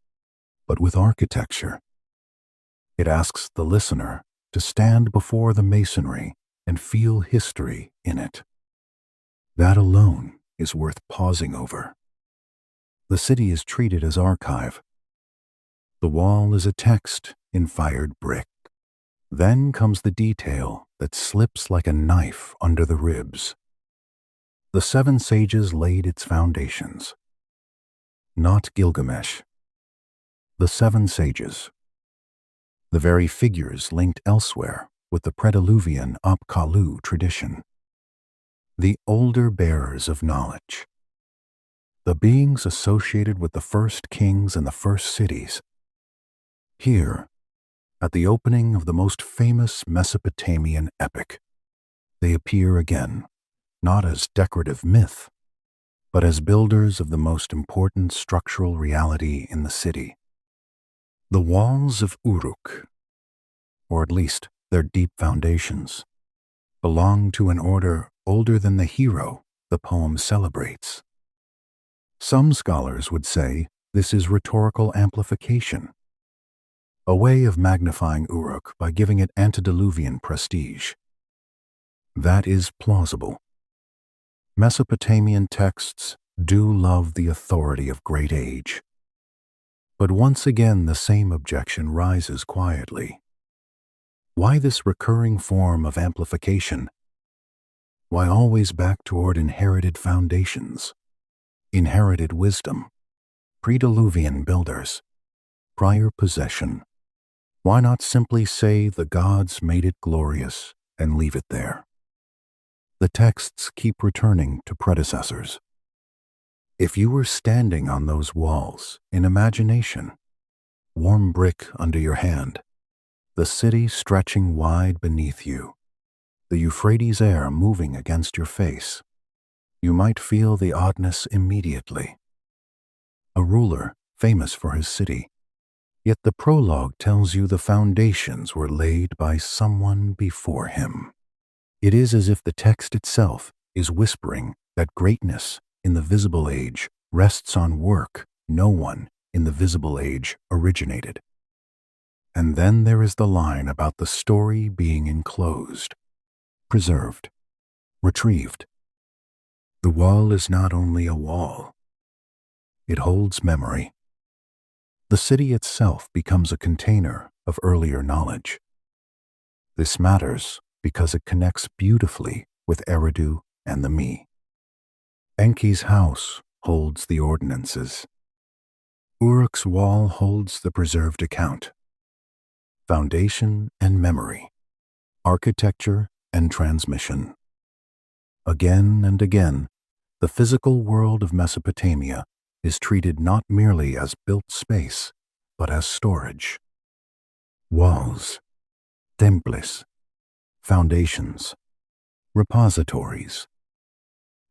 but with architecture. It asks the listener to stand before the masonry and feel history in it. That alone is worth pausing over. The city is treated as archive. The wall is a text in fired brick. Then comes the detail that slips like a knife under the ribs. The 7 sages laid its foundations. Not Gilgamesh. The 7 sages. The very figures linked elsewhere with the prediluvian apkallu tradition. The older bearers of knowledge. The beings associated with the first kings and the first cities. Here, at the opening of the most famous Mesopotamian epic, they appear again, not as decorative myth, but as builders of the most important structural reality in the city. The walls of Uruk, or at least their deep foundations, belong to an order older than the hero the poem celebrates. Some scholars would say this is rhetorical amplification, a way of magnifying Uruk by giving it antediluvian prestige. That is plausible. Mesopotamian texts do love the authority of great age. But once again the same objection rises quietly. Why this recurring form of amplification? Why always back toward inherited foundations, inherited wisdom, prediluvian builders, prior possession? Why not simply say the gods made it glorious and leave it there? The texts keep returning to predecessors. If you were standing on those walls in imagination, warm brick under your hand, the city stretching wide beneath you, the Euphrates air moving against your face, you might feel the oddness immediately. A ruler famous for his city, yet the prologue tells you the foundations were laid by someone before him. It is as if the text itself is whispering that greatness in the visible age rests on work no one in the visible age originated. And then there is the line about the story being enclosed, preserved, retrieved. The wall is not only a wall. It holds memory. The city itself becomes a container of earlier knowledge. This matters because it connects beautifully with Eridu and the me. Enki's house holds the ordinances. Uruk's wall holds the preserved account. Foundation and memory, architecture and transmission. Again and again, the physical world of Mesopotamia is treated not merely as built space, but as storage. Walls, temples, foundations, repositories.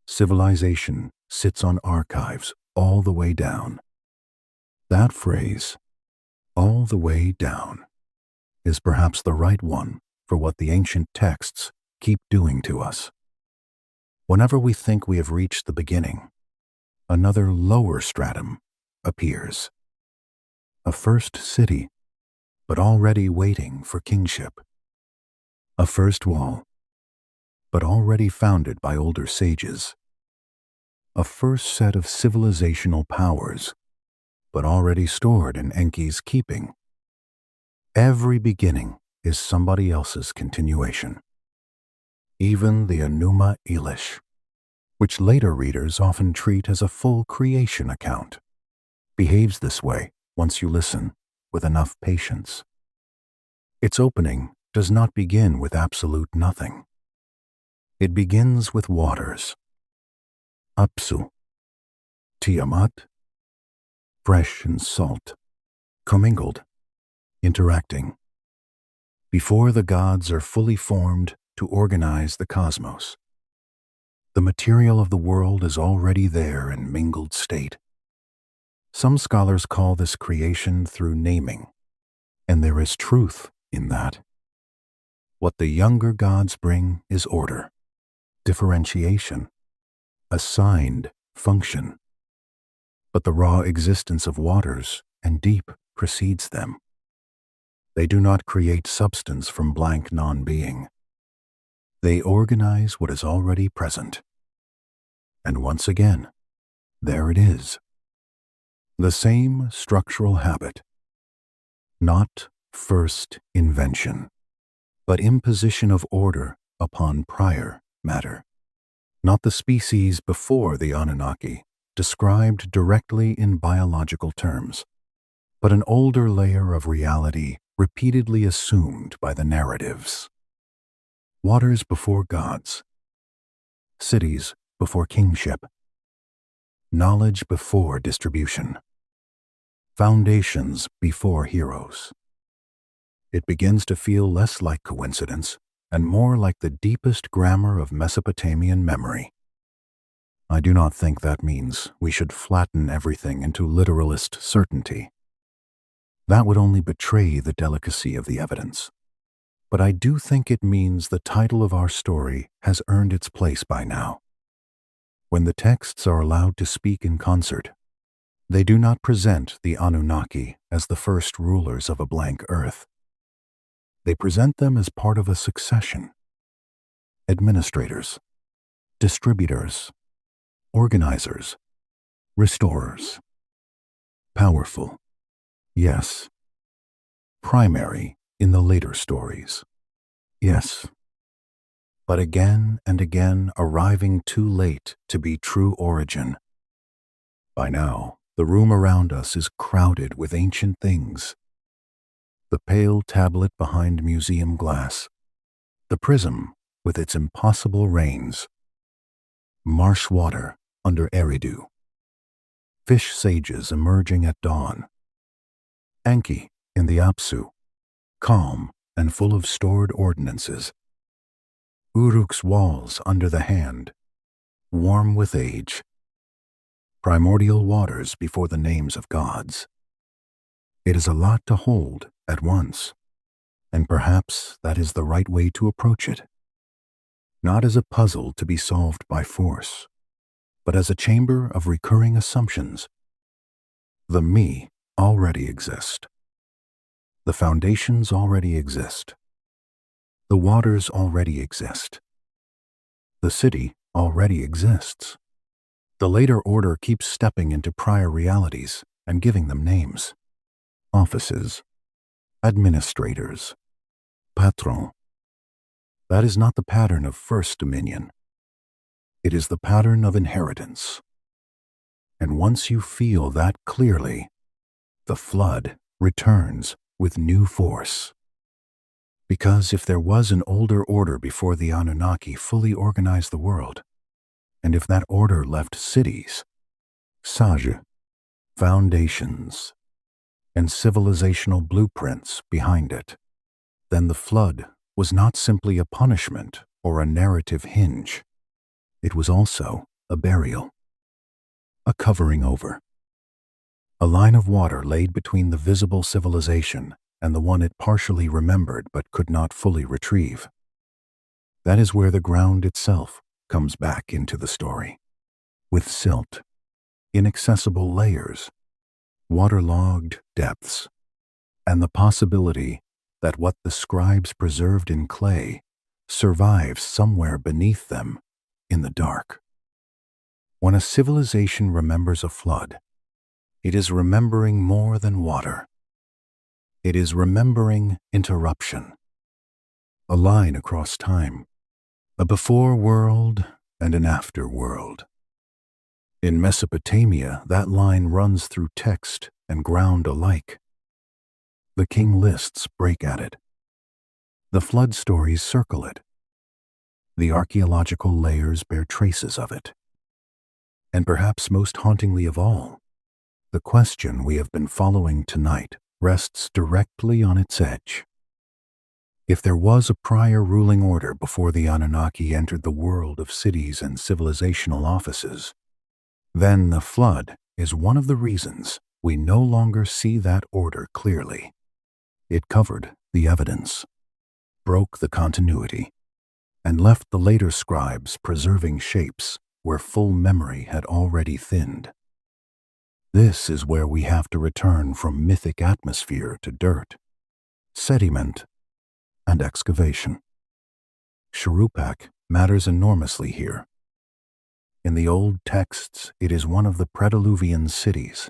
Civilization sits on archives all the way down. That phrase, all the way down, is perhaps the right one for what the ancient texts keep doing to us. Whenever we think we have reached the beginning, another lower stratum appears. A first city, but already waiting for kingship. A first wall, but already founded by older sages. A first set of civilizational powers, but already stored in Enki's keeping. Every beginning is somebody else's continuation. Even the Enuma Elish, which later readers often treat as a full creation account, behaves this way once you listen with enough patience. Its opening does not begin with absolute nothing. It begins with waters. Apsu, Tiamat, fresh and salt, commingled, interacting. Before the gods are fully formed to organize the cosmos, the material of the world is already there in mingled state. Some scholars call this creation through naming, and there is truth in that. What the younger gods bring is order, differentiation, assigned function. But the raw existence of waters and deep precedes them. They do not create substance from blank non-being. They organize what is already present. And once again, there it is. The same structural habit. Not first invention, but imposition of order upon prior matter. Not the species before the Anunnaki, described directly in biological terms, but an older layer of reality repeatedly assumed by the narratives. Waters before gods, cities before kingship, knowledge before distribution, foundations before heroes. It begins to feel less like coincidence and more like the deepest grammar of Mesopotamian memory. I do not think that means we should flatten everything into literalist certainty. That would only betray the delicacy of the evidence. But I do think it means the title of our story has earned its place by now. When the texts are allowed to speak in concert, they do not present the Anunnaki as the first rulers of a blank earth. They present them as part of a succession. Administrators, distributors, organizers, restorers. Powerful, yes. Primary in the later stories, yes. But again and again arriving too late to be true origin. By now, the room around us is crowded with ancient things. The pale tablet behind museum glass, the prism with its impossible rains, marsh water under Eridu, fish sages emerging at dawn, Enki in the Apsu, calm and full of stored ordinances, Uruk's walls under the hand, warm with age, primordial waters before the names of gods. It is a lot to hold at once, and perhaps that is the right way to approach it. Not as a puzzle to be solved by force, but as a chamber of recurring assumptions. The me already exist. The foundations already exist. The waters already exist. The city already exists. The later order keeps stepping into prior realities and giving them names. Offices, administrators, patron. That is not the pattern of first dominion. It is the pattern of inheritance. And once you feel that clearly, the flood returns with new force. Because if there was an older order before the Anunnaki fully organized the world, and if that order left cities, sage, foundations, and civilizational blueprints behind it, then the flood was not simply a punishment or a narrative hinge. It was also a burial, a covering over, a line of water laid between the visible civilization and the one it partially remembered but could not fully retrieve. That is where the ground itself comes back into the story, with silt, inaccessible layers, waterlogged depths, and the possibility that what the scribes preserved in clay survives somewhere beneath them in the dark. When a civilization remembers a flood, it is remembering more than water. It is remembering interruption, a line across time, a before world and an after world. In Mesopotamia, that line runs through text and ground alike. The king lists break at it. The flood stories circle it. The archaeological layers bear traces of it. And perhaps most hauntingly of all, the question we have been following tonight rests directly on its edge. If there was a prior ruling order before the Anunnaki entered the world of cities and civilizational offices, then the flood is one of the reasons we no longer see that order clearly. It covered the evidence, broke the continuity, and left the later scribes preserving shapes where full memory had already thinned. This is where we have to return from mythic atmosphere to dirt, sediment, and excavation. Shuruppak matters enormously here. In the old texts, it is one of the prediluvian cities,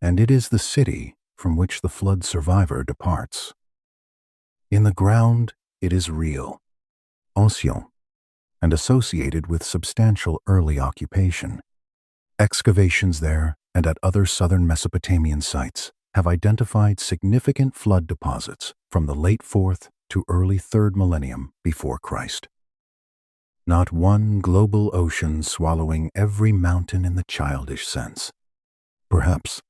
and it is the city from which the flood survivor departs. In the ground, it is real, ancient, and associated with substantial early occupation. Excavations there and at other southern Mesopotamian sites have identified significant flood deposits from the late 4th to early 3rd millennium before Christ. Not one global ocean swallowing every mountain in the childish sense. Perhaps.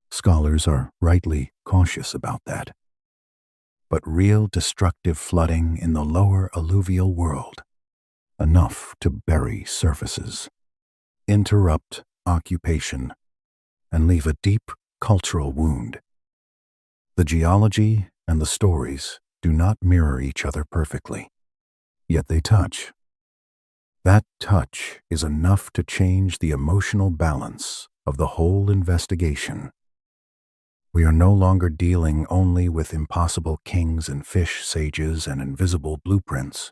Scholars are rightly cautious about that. But real destructive flooding in the lower alluvial world, enough to bury surfaces, interrupt occupation, and leave a deep cultural wound. The geology and the stories do not mirror each other perfectly, yet they touch. That touch is enough to change the emotional balance of the whole investigation. We are no longer dealing only with impossible kings and fish sages and invisible blueprints.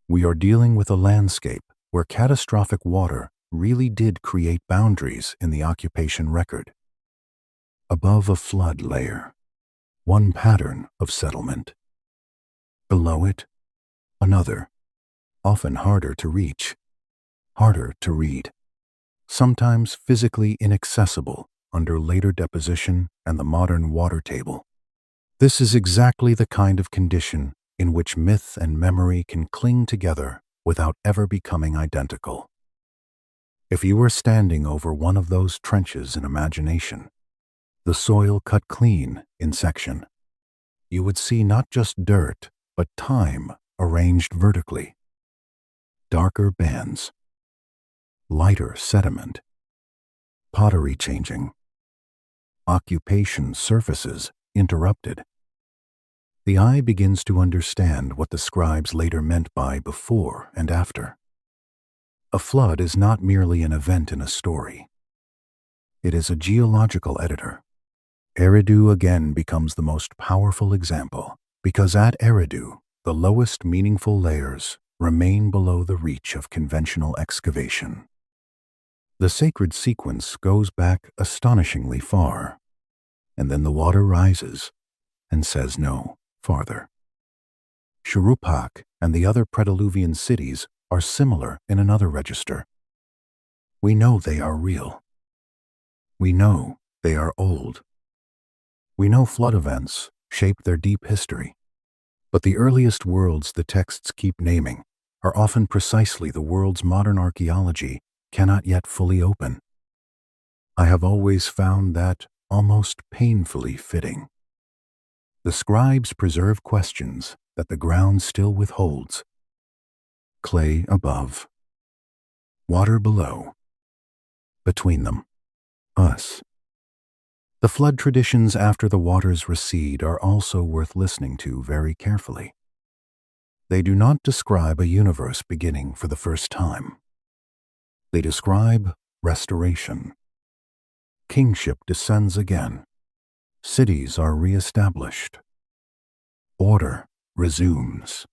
We are dealing with a landscape where catastrophic water really did create boundaries in the occupation record. Above a flood layer, one pattern of settlement. Below it, another, often harder to reach, harder to read, sometimes physically inaccessible under later deposition and the modern water table. This is exactly the kind of condition in which myth and memory can cling together without ever becoming identical. If you were standing over one of those trenches in imagination, the soil cut clean in section, you would see not just dirt, but time arranged vertically. Darker bands, lighter sediment, pottery changing, occupation surfaces interrupted. The eye begins to understand what the scribes later meant by before and after. A flood is not merely an event in a story. It is a geological editor. Eridu again becomes the most powerful example, because at Eridu, the lowest meaningful layers remain below the reach of conventional excavation. The sacred sequence goes back astonishingly far, and then the water rises and says no farther. Shuruppak and the other prediluvian cities are similar in another register. We know they are real. We know they are old. We know flood events shaped their deep history. But the earliest worlds the texts keep naming are often precisely the worlds modern archaeology cannot yet fully open. I have always found that almost painfully fitting. The scribes preserve questions that the ground still withholds. Clay above, water below, between them, us. The flood traditions after the waters recede are also worth listening to very carefully. They do not describe a universe beginning for the first time. They describe restoration. Kingship descends again. Cities are reestablished. Order resumes.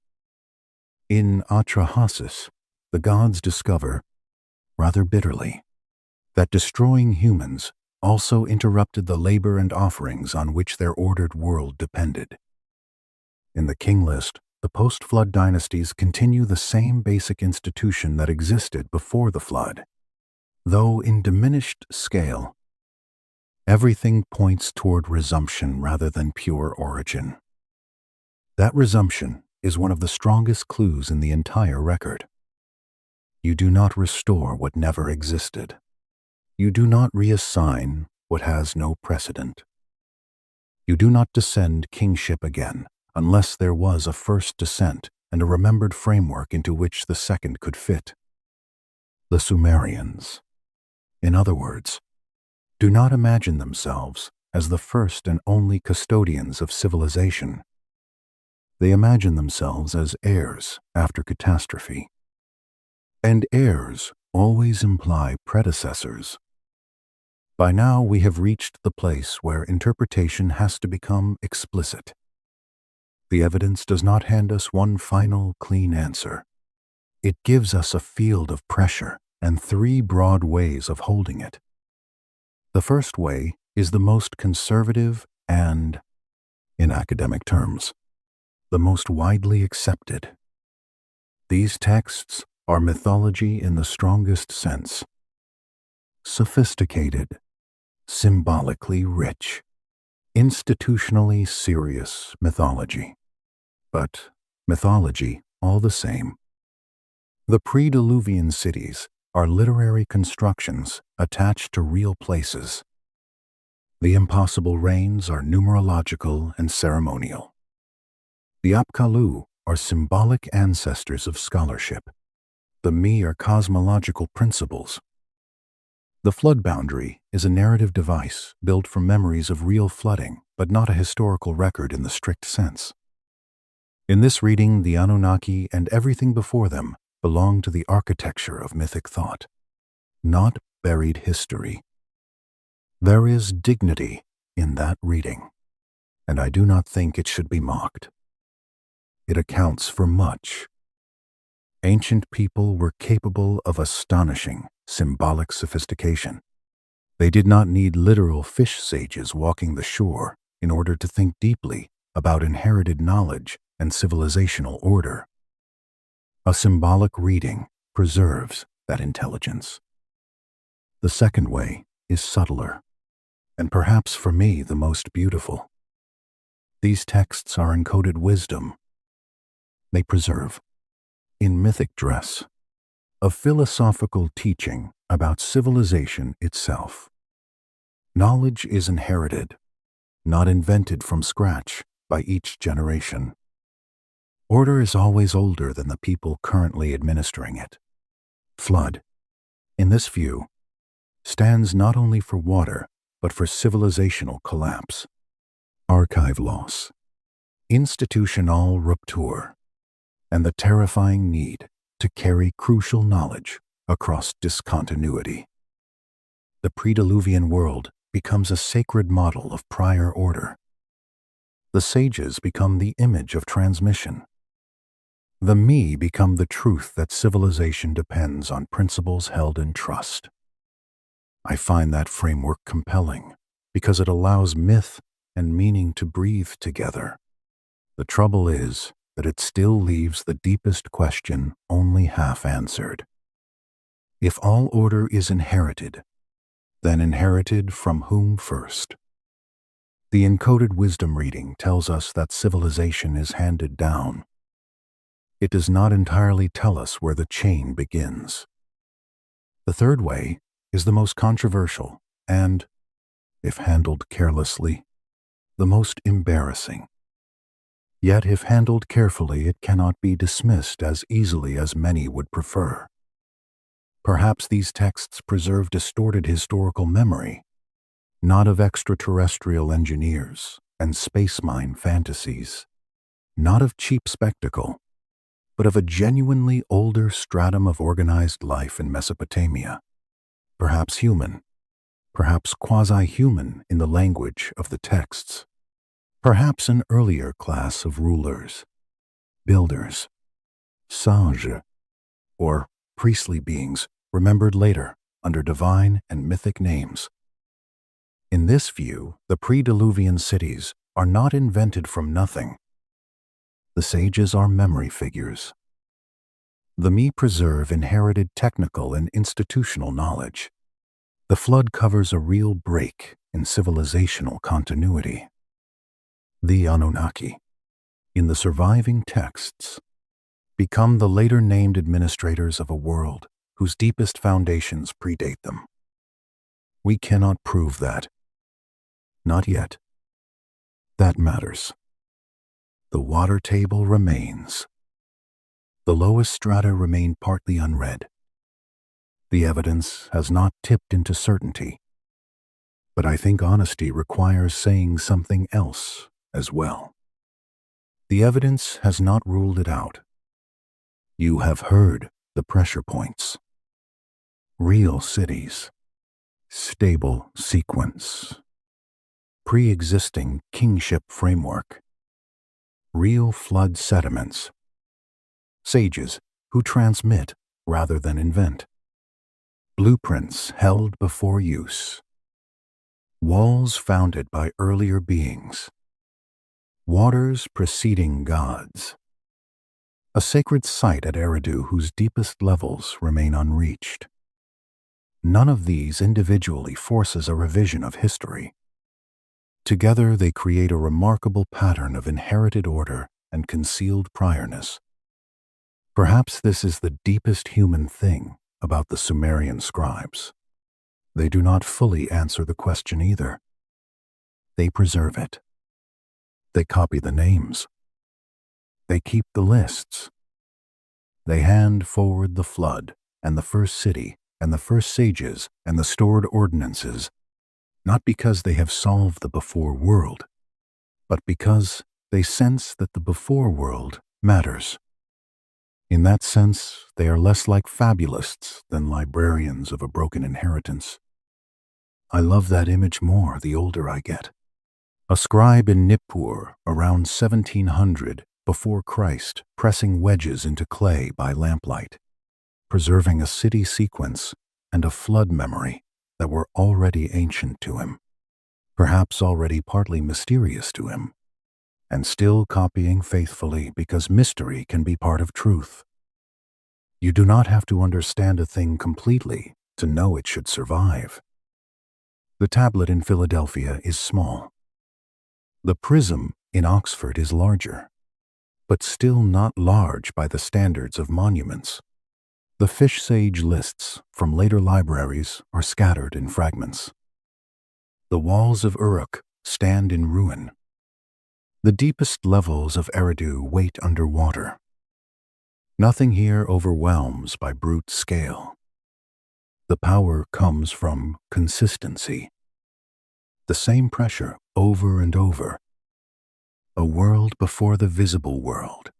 In Atrahasis, the gods discover, rather bitterly, that destroying humans also interrupted the labor and offerings on which their ordered world depended. In the king list, the post-flood dynasties continue the same basic institution that existed before the flood, though in diminished scale. Everything points toward resumption rather than pure origin. That resumption is one of the strongest clues in the entire record. You do not restore what never existed. You do not reassign what has no precedent. You do not descend kingship again unless there was a first descent and a remembered framework into which the second could fit. The Sumerians, in other words, do not imagine themselves as the first and only custodians of civilization. They imagine themselves as heirs after catastrophe. And heirs always imply predecessors. By now we have reached the place where interpretation has to become explicit. The evidence does not hand us one final, clean answer. It gives us a field of pressure and three broad ways of holding it. The first way is the most conservative and, in academic terms, the most widely accepted. These texts are mythology in the strongest sense. Sophisticated, symbolically rich, institutionally serious mythology. But mythology all the same. The prediluvian cities are literary constructions attached to real places. The impossible rains are numerological and ceremonial. The apkallu are symbolic ancestors of scholarship. The me are cosmological principles. The flood boundary is a narrative device built from memories of real flooding, but not a historical record in the strict sense. In this reading, the Anunnaki and everything before them belong to the architecture of mythic thought, not buried history. There is dignity in that reading, and I do not think it should be mocked. It accounts for much. Ancient people were capable of astonishing symbolic sophistication. They did not need literal fish sages walking the shore in order to think deeply about inherited knowledge and civilizational order. A symbolic reading preserves that intelligence. The second way is subtler, and perhaps for me the most beautiful. These texts are encoded wisdom. They preserve, in mythic dress, a philosophical teaching about civilization itself. Knowledge is inherited, not invented from scratch by each generation. Order is always older than the people currently administering it. Flood, in this view, stands not only for water, but for civilizational collapse, archive loss, institutional rupture, and the terrifying need to carry crucial knowledge across discontinuity. The prediluvian world becomes a sacred model of prior order. The sages become the image of transmission. The me become the truth that civilization depends on principles held in trust. I find that framework compelling because it allows myth and meaning to breathe together. The trouble is that it still leaves the deepest question only half answered. If all order is inherited, then inherited from whom first? The encoded wisdom reading tells us that civilization is handed down. It does not entirely tell us where the chain begins. The third way is the most controversial and, if handled carelessly, the most embarrassing. Yet if handled carefully, it cannot be dismissed as easily as many would prefer. Perhaps these texts preserve distorted historical memory, not of extraterrestrial engineers and space mine fantasies, not of cheap spectacle, but of a genuinely older stratum of organized life in Mesopotamia, perhaps human, perhaps quasi-human in the language of the texts, perhaps an earlier class of rulers, builders, sages, or priestly beings remembered later under divine and mythic names. In this view, the prediluvian cities are not invented from nothing. The sages are memory figures. The Mi preserve inherited technical and institutional knowledge. The flood covers a real break in civilizational continuity. The Anunnaki, in the surviving texts, become the later named administrators of a world whose deepest foundations predate them. We cannot prove that. Not yet. That matters. The water table remains. The lowest strata remain partly unread. The evidence has not tipped into certainty. But I think honesty requires saying something else as well. The evidence has not ruled it out. You have heard the pressure points. Real cities. Stable sequence. Pre-existing kingship framework. Real flood sediments. Sages who transmit rather than invent. Blueprints held before use. Walls founded by earlier beings. Waters preceding gods. A sacred site at Eridu whose deepest levels remain unreached. None of these individually forces a revision of history. Together they create a remarkable pattern of inherited order and concealed priorness. Perhaps this is the deepest human thing about the Sumerian scribes. They do not fully answer the question either. They preserve it. They copy the names. They keep the lists. They hand forward the flood and the first city and the first sages and the stored ordinances, not because they have solved the before world, but because they sense that the before world matters. In that sense, they are less like fabulists than librarians of a broken inheritance. I love that image more the older I get. A scribe in Nippur around 1700 before Christ pressing wedges into clay by lamplight, preserving a city sequence and a flood memory that were already ancient to him, perhaps already partly mysterious to him, and still copying faithfully because mystery can be part of truth. You do not have to understand a thing completely to know it should survive. The tablet in Philadelphia is small. The prism in Oxford is larger, but still not large by the standards of monuments. The fish sage lists from later libraries are scattered in fragments. The walls of Uruk stand in ruin. The deepest levels of Eridu wait under water. Nothing here overwhelms by brute scale. The power comes from consistency. The same pressure over and over. A world before the visible world.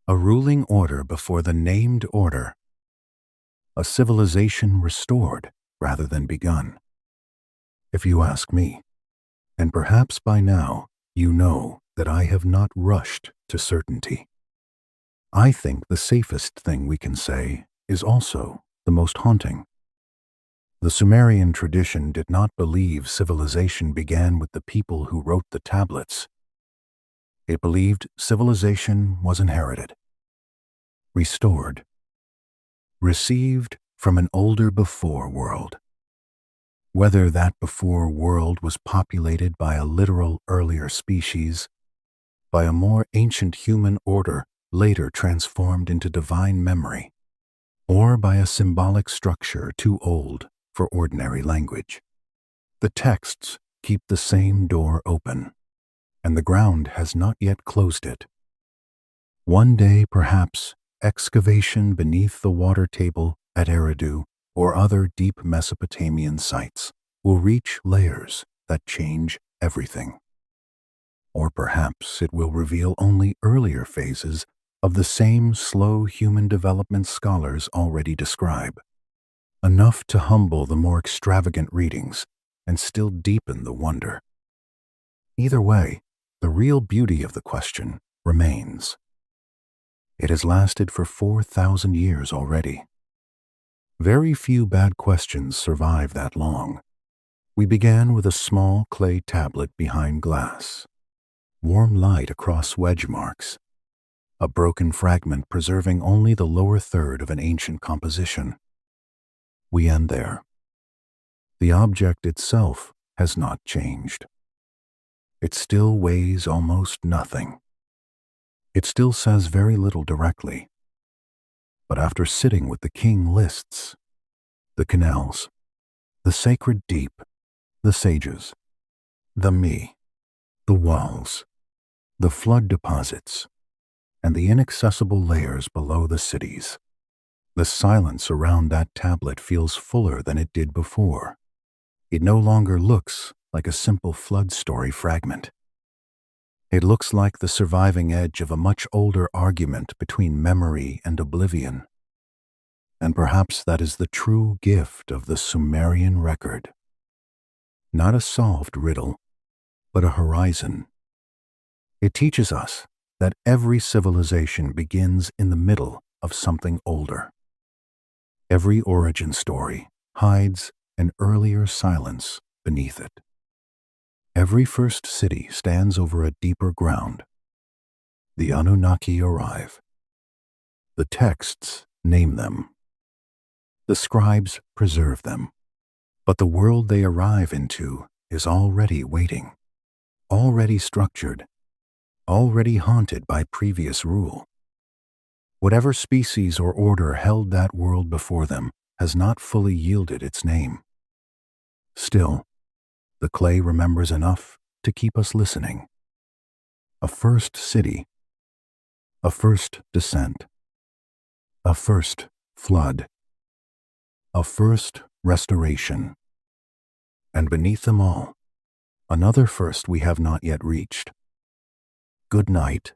A ruling order before the named order. A civilization restored rather than begun. If you ask me, and perhaps by now you know that I have not rushed to certainty. I think the safest thing we can say is also the most haunting. The Sumerian tradition did not believe civilization began with the people who wrote the tablets. It believed civilization was inherited, restored, received from an older before world. Whether that before world was populated by a literal earlier species, by a more ancient human order later transformed into divine memory, or by a symbolic structure too old for ordinary language, the texts keep the same door open, and the ground has not yet closed it. One day, perhaps, excavation beneath the water table at Eridu or other deep Mesopotamian sites will reach layers that change everything. Or perhaps it will reveal only earlier phases of the same slow human development scholars already describe, enough to humble the more extravagant readings and still deepen the wonder. Either way, the real beauty of the question remains. It has lasted for 4,000 years already. Very few bad questions survive that long. We began with a small clay tablet behind glass, warm light across wedge marks, a broken fragment preserving only the lower third of an ancient composition. We end there. The object itself has not changed. It still weighs almost nothing. It still says very little directly. But after sitting with the king lists, the canals, the sacred deep, the sages, the me, the walls, the flood deposits, and the inaccessible layers below the cities, the silence around that tablet feels fuller than it did before. It no longer looks like a simple flood story fragment. It looks like the surviving edge of a much older argument between memory and oblivion. And perhaps that is the true gift of the Sumerian record. Not a solved riddle, but a horizon. It teaches us that every civilization begins in the middle of something older. Every origin story hides an earlier silence beneath it. Every first city stands over a deeper ground. The Anunnaki arrive. The texts name them. The scribes preserve them. But the world they arrive into is already waiting, already structured, already haunted by previous rule. Whatever species or order held that world before them has not fully yielded its name. Still, the clay remembers enough to keep us listening. A first city, a first descent, a first flood, a first restoration, and beneath them all, another first we have not yet reached. Good night,